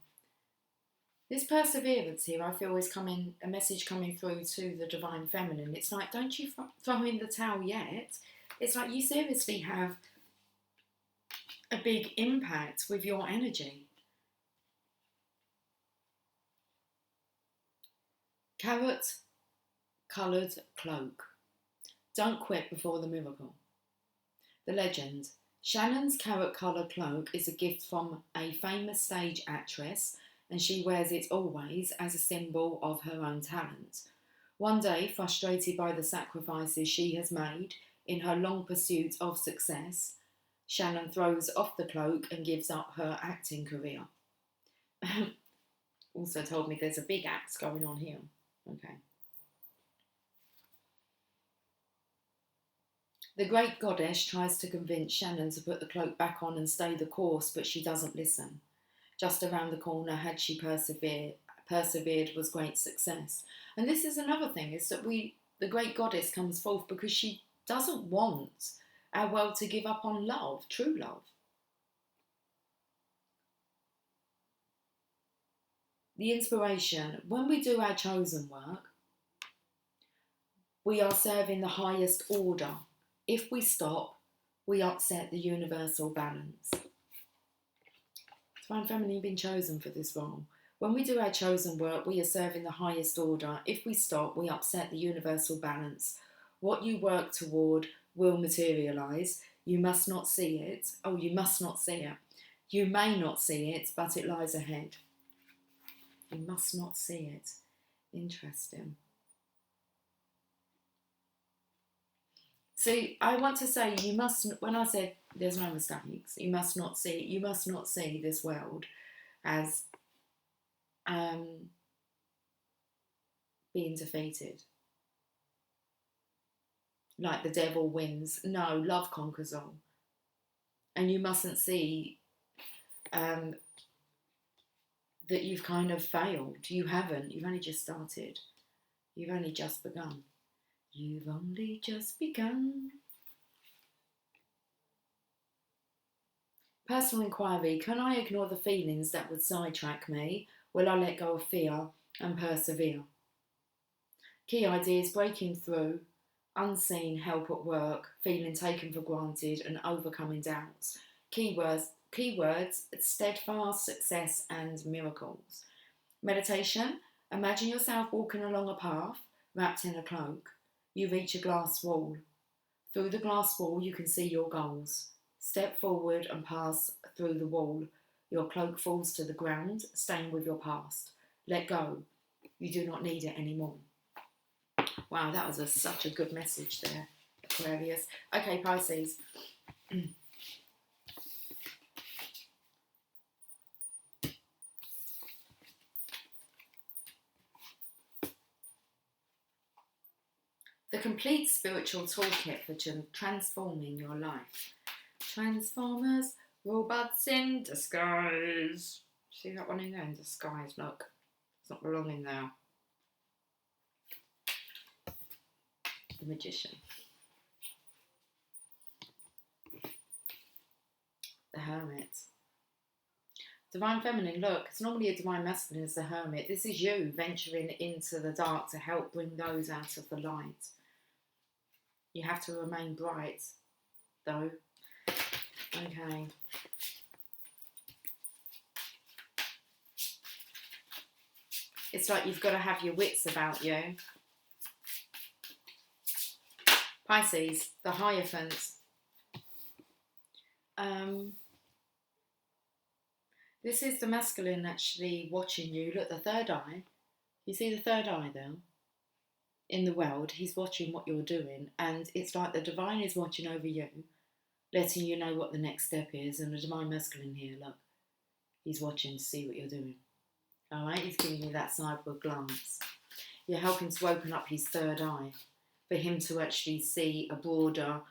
This perseverance here, I feel, is a message coming through to the divine feminine. It's like, don't you throw in the towel yet. It's like you seriously have a big impact with your energy. Carrot-coloured cloak. Don't quit before the miracle. The legend. Shannon's carrot-coloured cloak is a gift from a famous stage actress, and she wears it always as a symbol of her own talent. One day, frustrated by the sacrifices she has made in her long pursuit of success, Shannon throws off the cloak and gives up her acting career. Also told me there's a big act going on here. Okay. The great goddess tries to convince Shannon to put the cloak back on and stay the course, but she doesn't listen. Just around the corner, had she persevered was great success. And this is another thing, is that the great goddess comes forth because she doesn't want our world to give up on love, true love. The inspiration, when we do our chosen work, we are serving the highest order. If we stop, we upset the universal balance. Divine Feminine, you've been chosen for this role. When we do our chosen work, we are serving the highest order. If we stop, we upset the universal balance. What you work toward will materialise. You must not see it. Oh, you must not see it. You may not see it, but it lies ahead. You must not see it. Interesting. See, I want to say you must, when I said there's no mistakes, you must not see this world as being defeated. Like the devil wins. No, love conquers all. And you mustn't see that you've kind of failed. You haven't. You've only just started. You've only just begun. You've only just begun. Personal inquiry. Can I ignore the feelings that would sidetrack me? Will I let go of fear and persevere? Key ideas: breaking through, unseen help at work, feeling taken for granted and overcoming doubts. Keywords, steadfast, success and miracles. Meditation. Imagine yourself walking along a path wrapped in a cloak. You reach a glass wall. Through the glass wall you can see your goals. Step forward and pass through the wall. Your cloak falls to the ground, staying with your past. Let go. You do not need it anymore. Wow, that was such a good message there, Aquarius. Okay, Pisces. The complete spiritual toolkit for transforming your life. Transformers, robots in disguise. See that one in there? In disguise, look. It's not belonging there. The Magician. The Hermit. Divine Feminine, look, it's normally a Divine Masculine as the Hermit. This is you venturing into the dark to help bring those out of the light. You have to remain bright, though. Okay. It's like you've got to have your wits about you. Pisces, the Hierophant. This is the masculine actually watching you. Look, the third eye. You see the third eye there? In the world, he's watching what you're doing, and it's like the divine is watching over you, letting you know what the next step is. And the Divine Masculine here, look, he's watching to see what you're doing. All right, he's giving you that sideward glance. You're helping to open up his third eye for him to actually see a broader,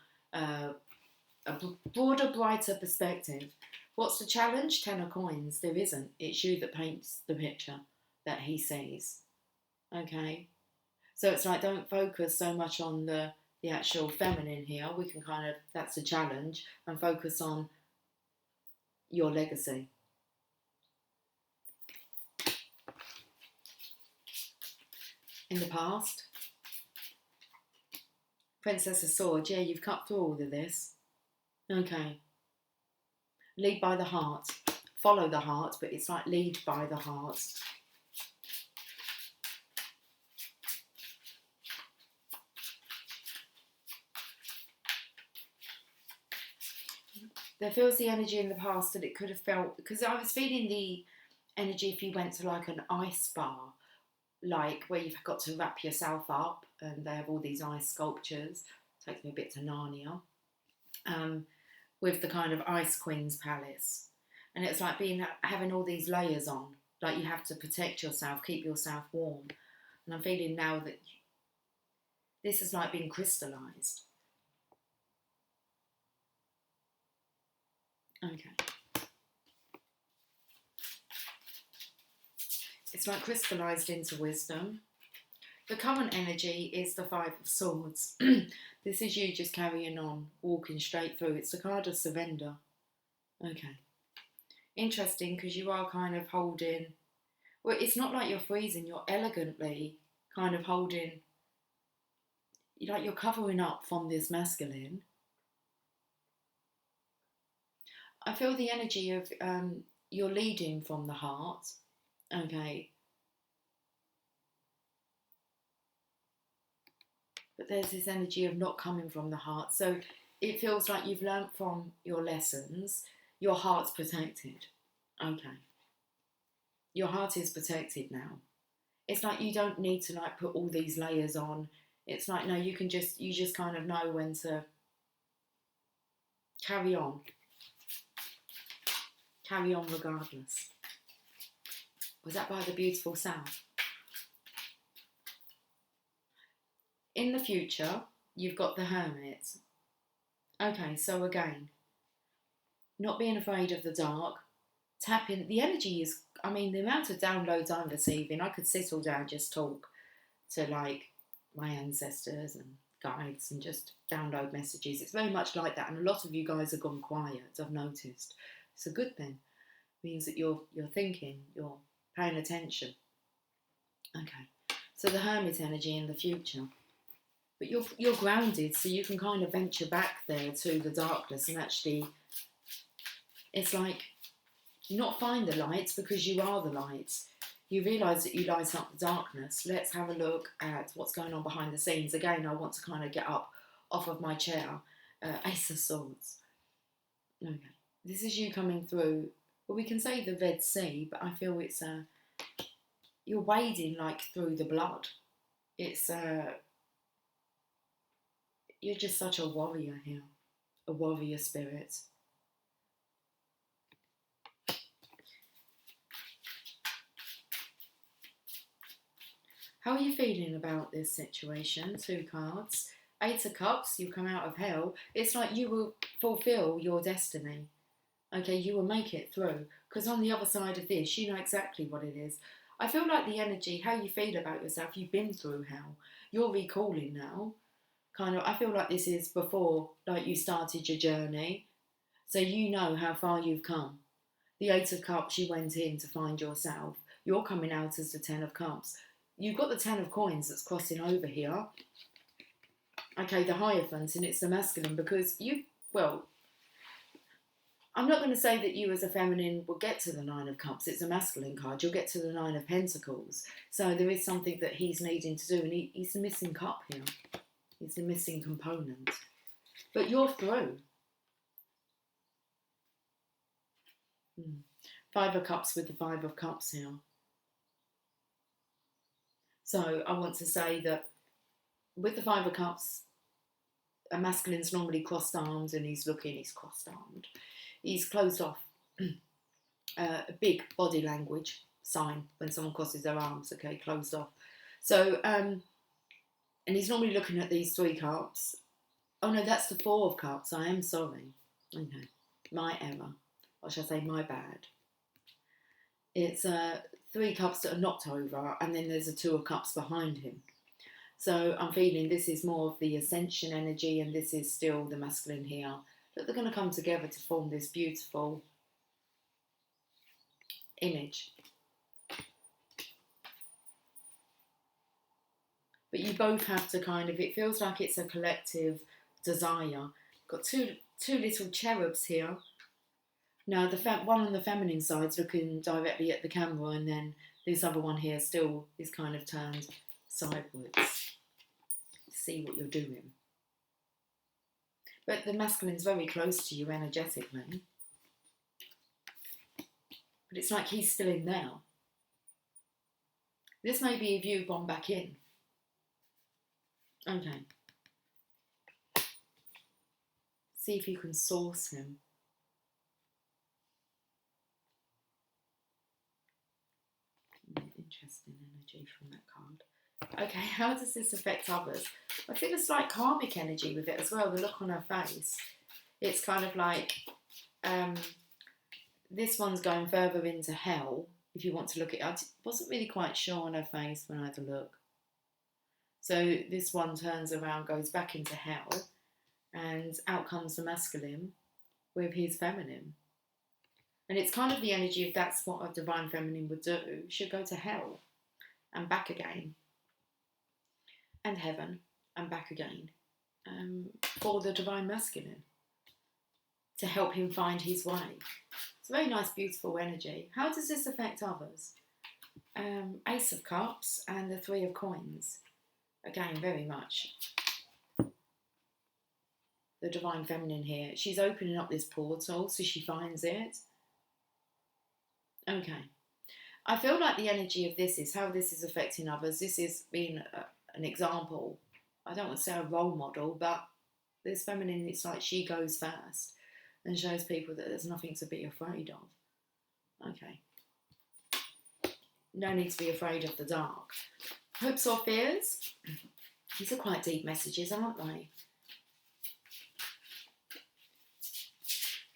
brighter perspective. What's the challenge? 10 of coins. There isn't. It's you that paints the picture that he sees. Okay. So it's like, don't focus so much on the actual feminine here. We can kind of, that's a challenge, and focus on your legacy. In the past, Princess of Swords, yeah, you've cut through all of this. Okay. Lead by the heart. Follow the heart, but it's like lead by the heart. There feels the energy in the past that it could have felt, because I was feeling the energy if you went to like an ice bar, like where you've got to wrap yourself up and they have all these ice sculptures. Takes me a bit to Narnia. With the kind of Ice Queen's Palace. And it's like having all these layers on. Like you have to protect yourself, keep yourself warm. And I'm feeling now that this is like being crystallised. Okay. It's like crystallised into wisdom. The current energy is the Five of Swords. This is you just carrying on, walking straight through. It's the card of surrender. Okay. Interesting, because you are kind of holding... Well, it's not like you're freezing. You're elegantly kind of holding... Like you're covering up from this masculine. I feel the energy of you're leading from the heart. Okay. But there's this energy of not coming from the heart. So it feels like you've learnt from your lessons. Your heart's protected. Okay. Your heart is protected now. It's like you don't need to like put all these layers on. It's like, no, you just kind of know when to carry on. Carry on regardless. Was that by the beautiful sound? In the future, you've got the Hermit. Okay, so again, not being afraid of the dark, tapping, the energy is, I mean, the amount of downloads I'm receiving, I could sit all down, just talk to like my ancestors and guides and just download messages. It's very much like that, and a lot of you guys have gone quiet, I've noticed. It's a good thing. It means that you're thinking, you're paying attention. Okay, so the Hermit energy in the future. But you're grounded, so you can kind of venture back there to the darkness and actually, it's like, not find the lights because you are the lights. You realise that you light up the darkness. Let's have a look at what's going on behind the scenes. Again, I want to kind of get up off of my chair. Ace of Swords. Okay. This is you coming through, well, we can say the Red Sea, but I feel it's you're wading like through the blood. It's you're just such a warrior here, a warrior spirit. How are you feeling about this situation? 2 cards. 8 of Cups, you come out of hell. It's like you will fulfill your destiny. Okay, you will make it through. Because on the other side of this, you know exactly what it is. I feel like the energy, how you feel about yourself, you've been through hell. You're recalling now. Kind of, I feel like this is before, like, you started your journey. So you know how far you've come. The 8 of Cups, you went in to find yourself. You're coming out as the 10 of Cups. You've got the 10 of Coins that's crossing over here. Okay, the Hierophant, and it's the masculine, because well, I'm not going to say that you as a feminine will get to the 9 of Cups. It's a masculine card. You'll get to the 9 of Pentacles. So there is something that he's needing to do, and he's the missing cup here. He's the missing component. But you're through. 5 of Cups with the 5 of Cups here. So I want to say that with the 5 of Cups, a masculine's normally crossed arms, and he's crossed armed. He's closed off. A big body language sign when someone crosses their arms, okay, closed off. So, and he's normally looking at these 3 cups. Oh no, that's the 4 of Cups. I am sorry. Okay, my error. Or should I say my bad? It's 3 cups that are knocked over, and then there's a 2 of Cups behind him. So I'm feeling this is more of the ascension energy, and this is still the masculine here. That they're going to come together to form this beautiful image. But you both have to kind of, it feels like it's a collective desire. Got two little cherubs here. Now, the one on the feminine side's looking directly at the camera, and then this other one here still is kind of turned sideways. See what you're doing. But the masculine's very close to you energetically. But it's like he's still in there. This may be if you've gone back in. Okay. See if you can source him. Interesting energy from that card. Okay, how does this affect others? I feel a slight karmic energy with it as well, the look on her face. It's kind of like, this one's going further into hell, if you want to look at it. I wasn't really quite sure on her face when I had a look. So this one turns around, goes back into hell, and out comes the masculine with his feminine. And it's kind of the energy, if that's what a divine feminine would do, she'd go to hell and back again, and heaven and back again, for the divine masculine, to help him find his way. It's a very nice, beautiful energy. How does this affect others? Ace of Cups and the 3 of Coins. Again, very much the divine feminine here. She's opening up this portal, so she finds it. Okay. I feel like the energy of this is how this is affecting others. This is being an example. I don't want to say a role model, but this feminine, it's like she goes first and shows people that there's nothing to be afraid of. Okay. No need to be afraid of the dark. Hopes or fears? These are quite deep messages, aren't they?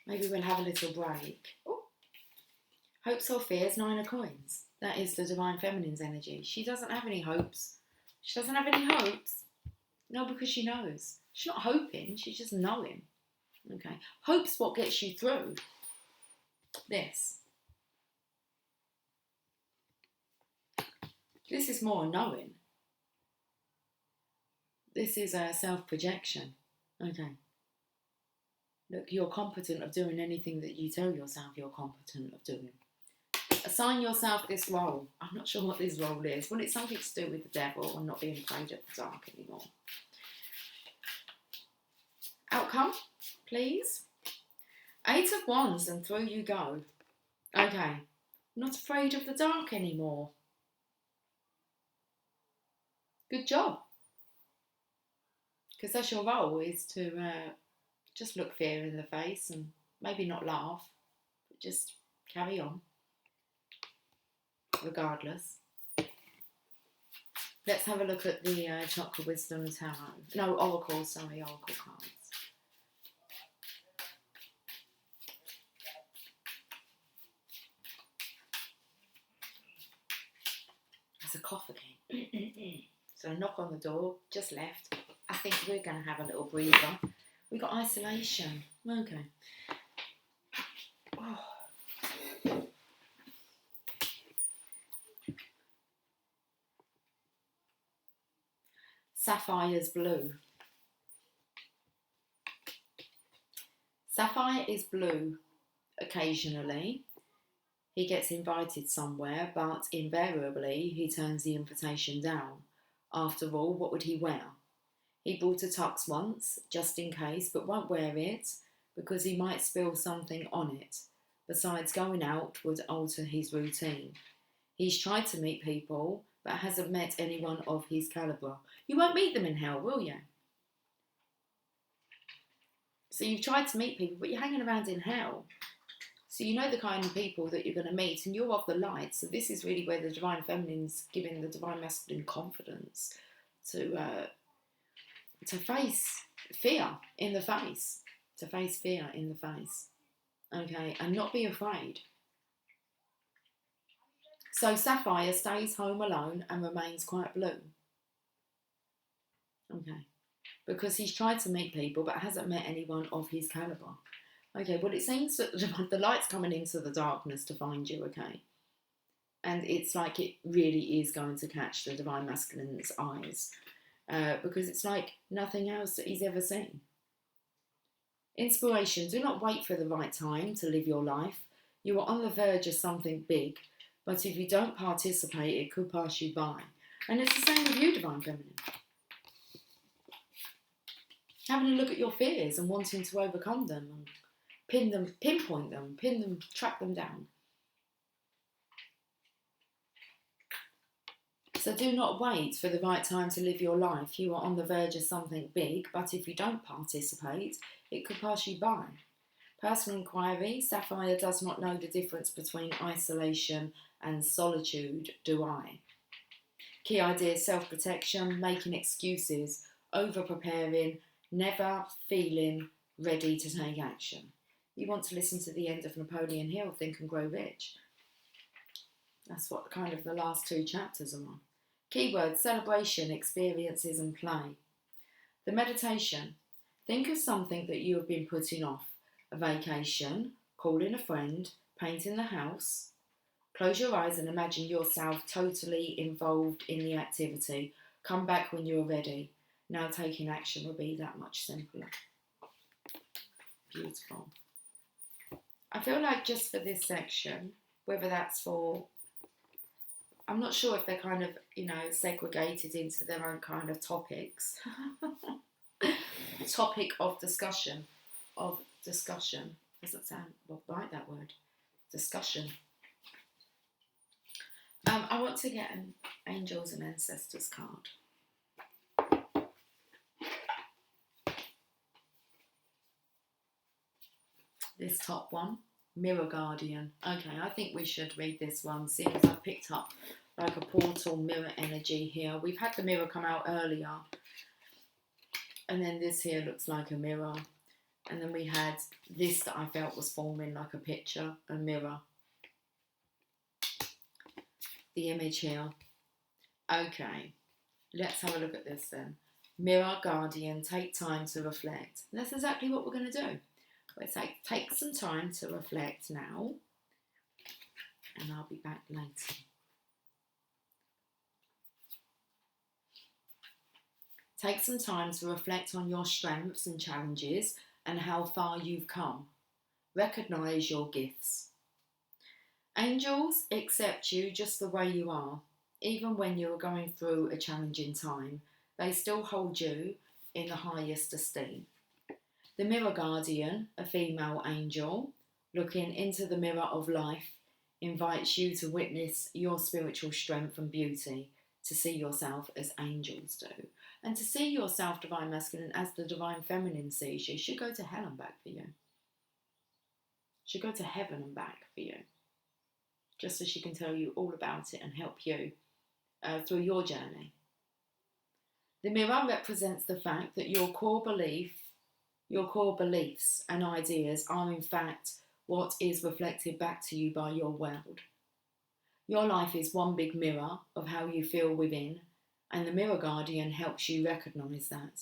Maybe we'll have a little break. Ooh. Hopes or fears, 9 of Coins. That is the divine feminine's energy. She doesn't have any hopes. She doesn't have any hopes. No, because she knows. She's not hoping, she's just knowing. Okay. Hope's what gets you through this. This is more knowing. This is a self-projection. Okay. Look, you're competent of doing anything that you tell yourself you're competent of doing. Assign yourself this role. I'm not sure what this role is. Well, it's something to do with the devil and not being afraid of the dark anymore. Outcome, please. Eight of Wands, and through you go. Okay. Not afraid of the dark anymore. Good job. Because that's your role, is to just look fear in the face and maybe not laugh, but just carry on, regardless. Let's have a look at the Chakra Wisdom Tarot. No, Oracle, sorry, Oracle cards. There's a cough again. So knock on the door, just left. I think we're going to have a little breather. We've got isolation. Okay. Oh. Sapphire's blue. Sapphire is blue occasionally. He gets invited somewhere, but invariably he turns the invitation down. After all, what would he wear? He bought a tux once, just in case, but won't wear it because he might spill something on it. Besides, going out would alter his routine. He's tried to meet people, but hasn't met anyone of his calibre. You won't meet them in hell, will you? So you've tried to meet people, but you're hanging around in hell. So you know the kind of people that you're going to meet, and you're of the light. So this is really where the Divine Feminine's giving the Divine Masculine confidence to face fear in the face. To face fear in the face. Okay, and not be afraid. So Sapphire stays home alone and remains quite blue. Okay. Because he's tried to meet people but hasn't met anyone of his calibre. Okay, well, it seems that the light's coming into the darkness to find you, okay? And it's like it really is going to catch the Divine Masculine's eyes because it's like nothing else that he's ever seen. Inspiration. Do not wait for the right time to live your life. You are on the verge of something big, but if you don't participate, it could pass you by. And it's the same with you, Divine Feminine. Having a look at your fears and wanting to overcome them and pinpoint them, track them down. So do not wait for the right time to live your life. You are on the verge of something big, but if you don't participate, it could pass you by. Personal inquiry. Sapphire does not know the difference between isolation and solitude, do I? Key ideas: self-protection, making excuses, over-preparing, never feeling ready to take action. You want to listen to the end of Napoleon Hill, Think and Grow Rich. That's what kind of the last two chapters are on. Keywords: celebration, experiences and play. The meditation. Think of something that you have been putting off. A vacation, calling a friend, painting the house. Close your eyes and imagine yourself totally involved in the activity. Come back when you're ready. Now taking action will be that much simpler. Beautiful. I feel like just for this section, whether that's for, I'm not sure if they're kind of, segregated into their own kind of topics. Topic of discussion. Doesn't sound right, that word. Discussion. I want to get an Angels and Ancestors card. This top one, Mirror Guardian. Okay, I think we should read this one, seeing as I've picked up like a portal mirror energy here. We've had the mirror come out earlier. And then this here looks like a mirror. And then we had this that I felt was forming like a picture, a mirror. The image here. Okay, let's have a look at this then. Mirror Guardian, take time to reflect. And that's exactly what we're going to do. Let's take some time to reflect now. And I'll be back later. Take some time to reflect on your strengths and challenges and how far you've come. Recognise your gifts. Angels accept you just the way you are. Even when you are going through a challenging time, they still hold you in the highest esteem. The mirror guardian, a female angel, looking into the mirror of life, invites you to witness your spiritual strength and beauty, to see yourself as angels do. And to see yourself, divine masculine, as the divine feminine sees you, should go to hell and back for you. Should go to heaven and back for you. Just so she can tell you all about it and help you through your journey. The mirror represents the fact that your core beliefs and ideas are in fact what is reflected back to you by your world. Your life is one big mirror of how you feel within, and the mirror guardian helps you recognise that.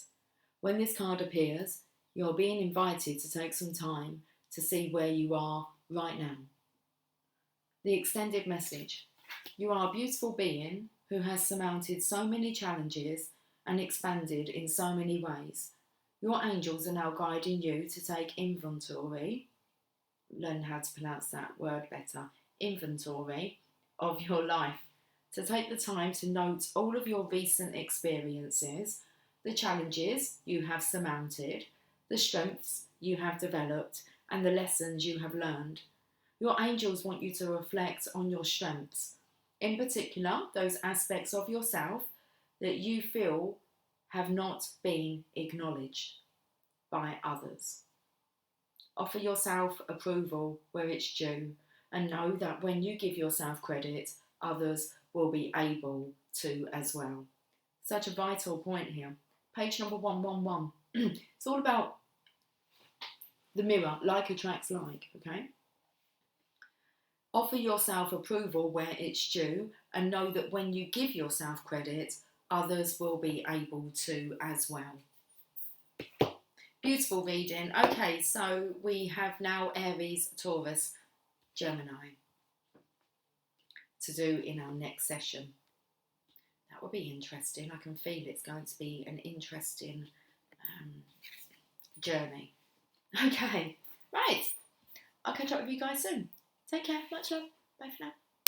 When this card appears, you're being invited to take some time to see where you are right now. The extended message. You are a beautiful being who has surmounted so many challenges and expanded in so many ways. Your angels are now guiding you to take inventory, learn how to pronounce that word better, inventory of your life, to take the time to note all of your recent experiences, the challenges you have surmounted, the strengths you have developed, and the lessons you have learned. Your angels want you to reflect on your strengths, in particular those aspects of yourself that you feel have not been acknowledged by others. Offer yourself approval where it's due, and know that when you give yourself credit, others will be able to as well. Such a vital point here. Page number 111. It's all about the mirror, like attracts like, okay? Offer yourself approval where it's due, and know that when you give yourself credit, others will be able to as well. Beautiful reading. Okay, so we have now Aries, Taurus, Gemini to do in our next session. That will be interesting. I can feel it's going to be an interesting journey. Okay, right. I'll catch up with you guys soon. Take care. Much love. Bye for now.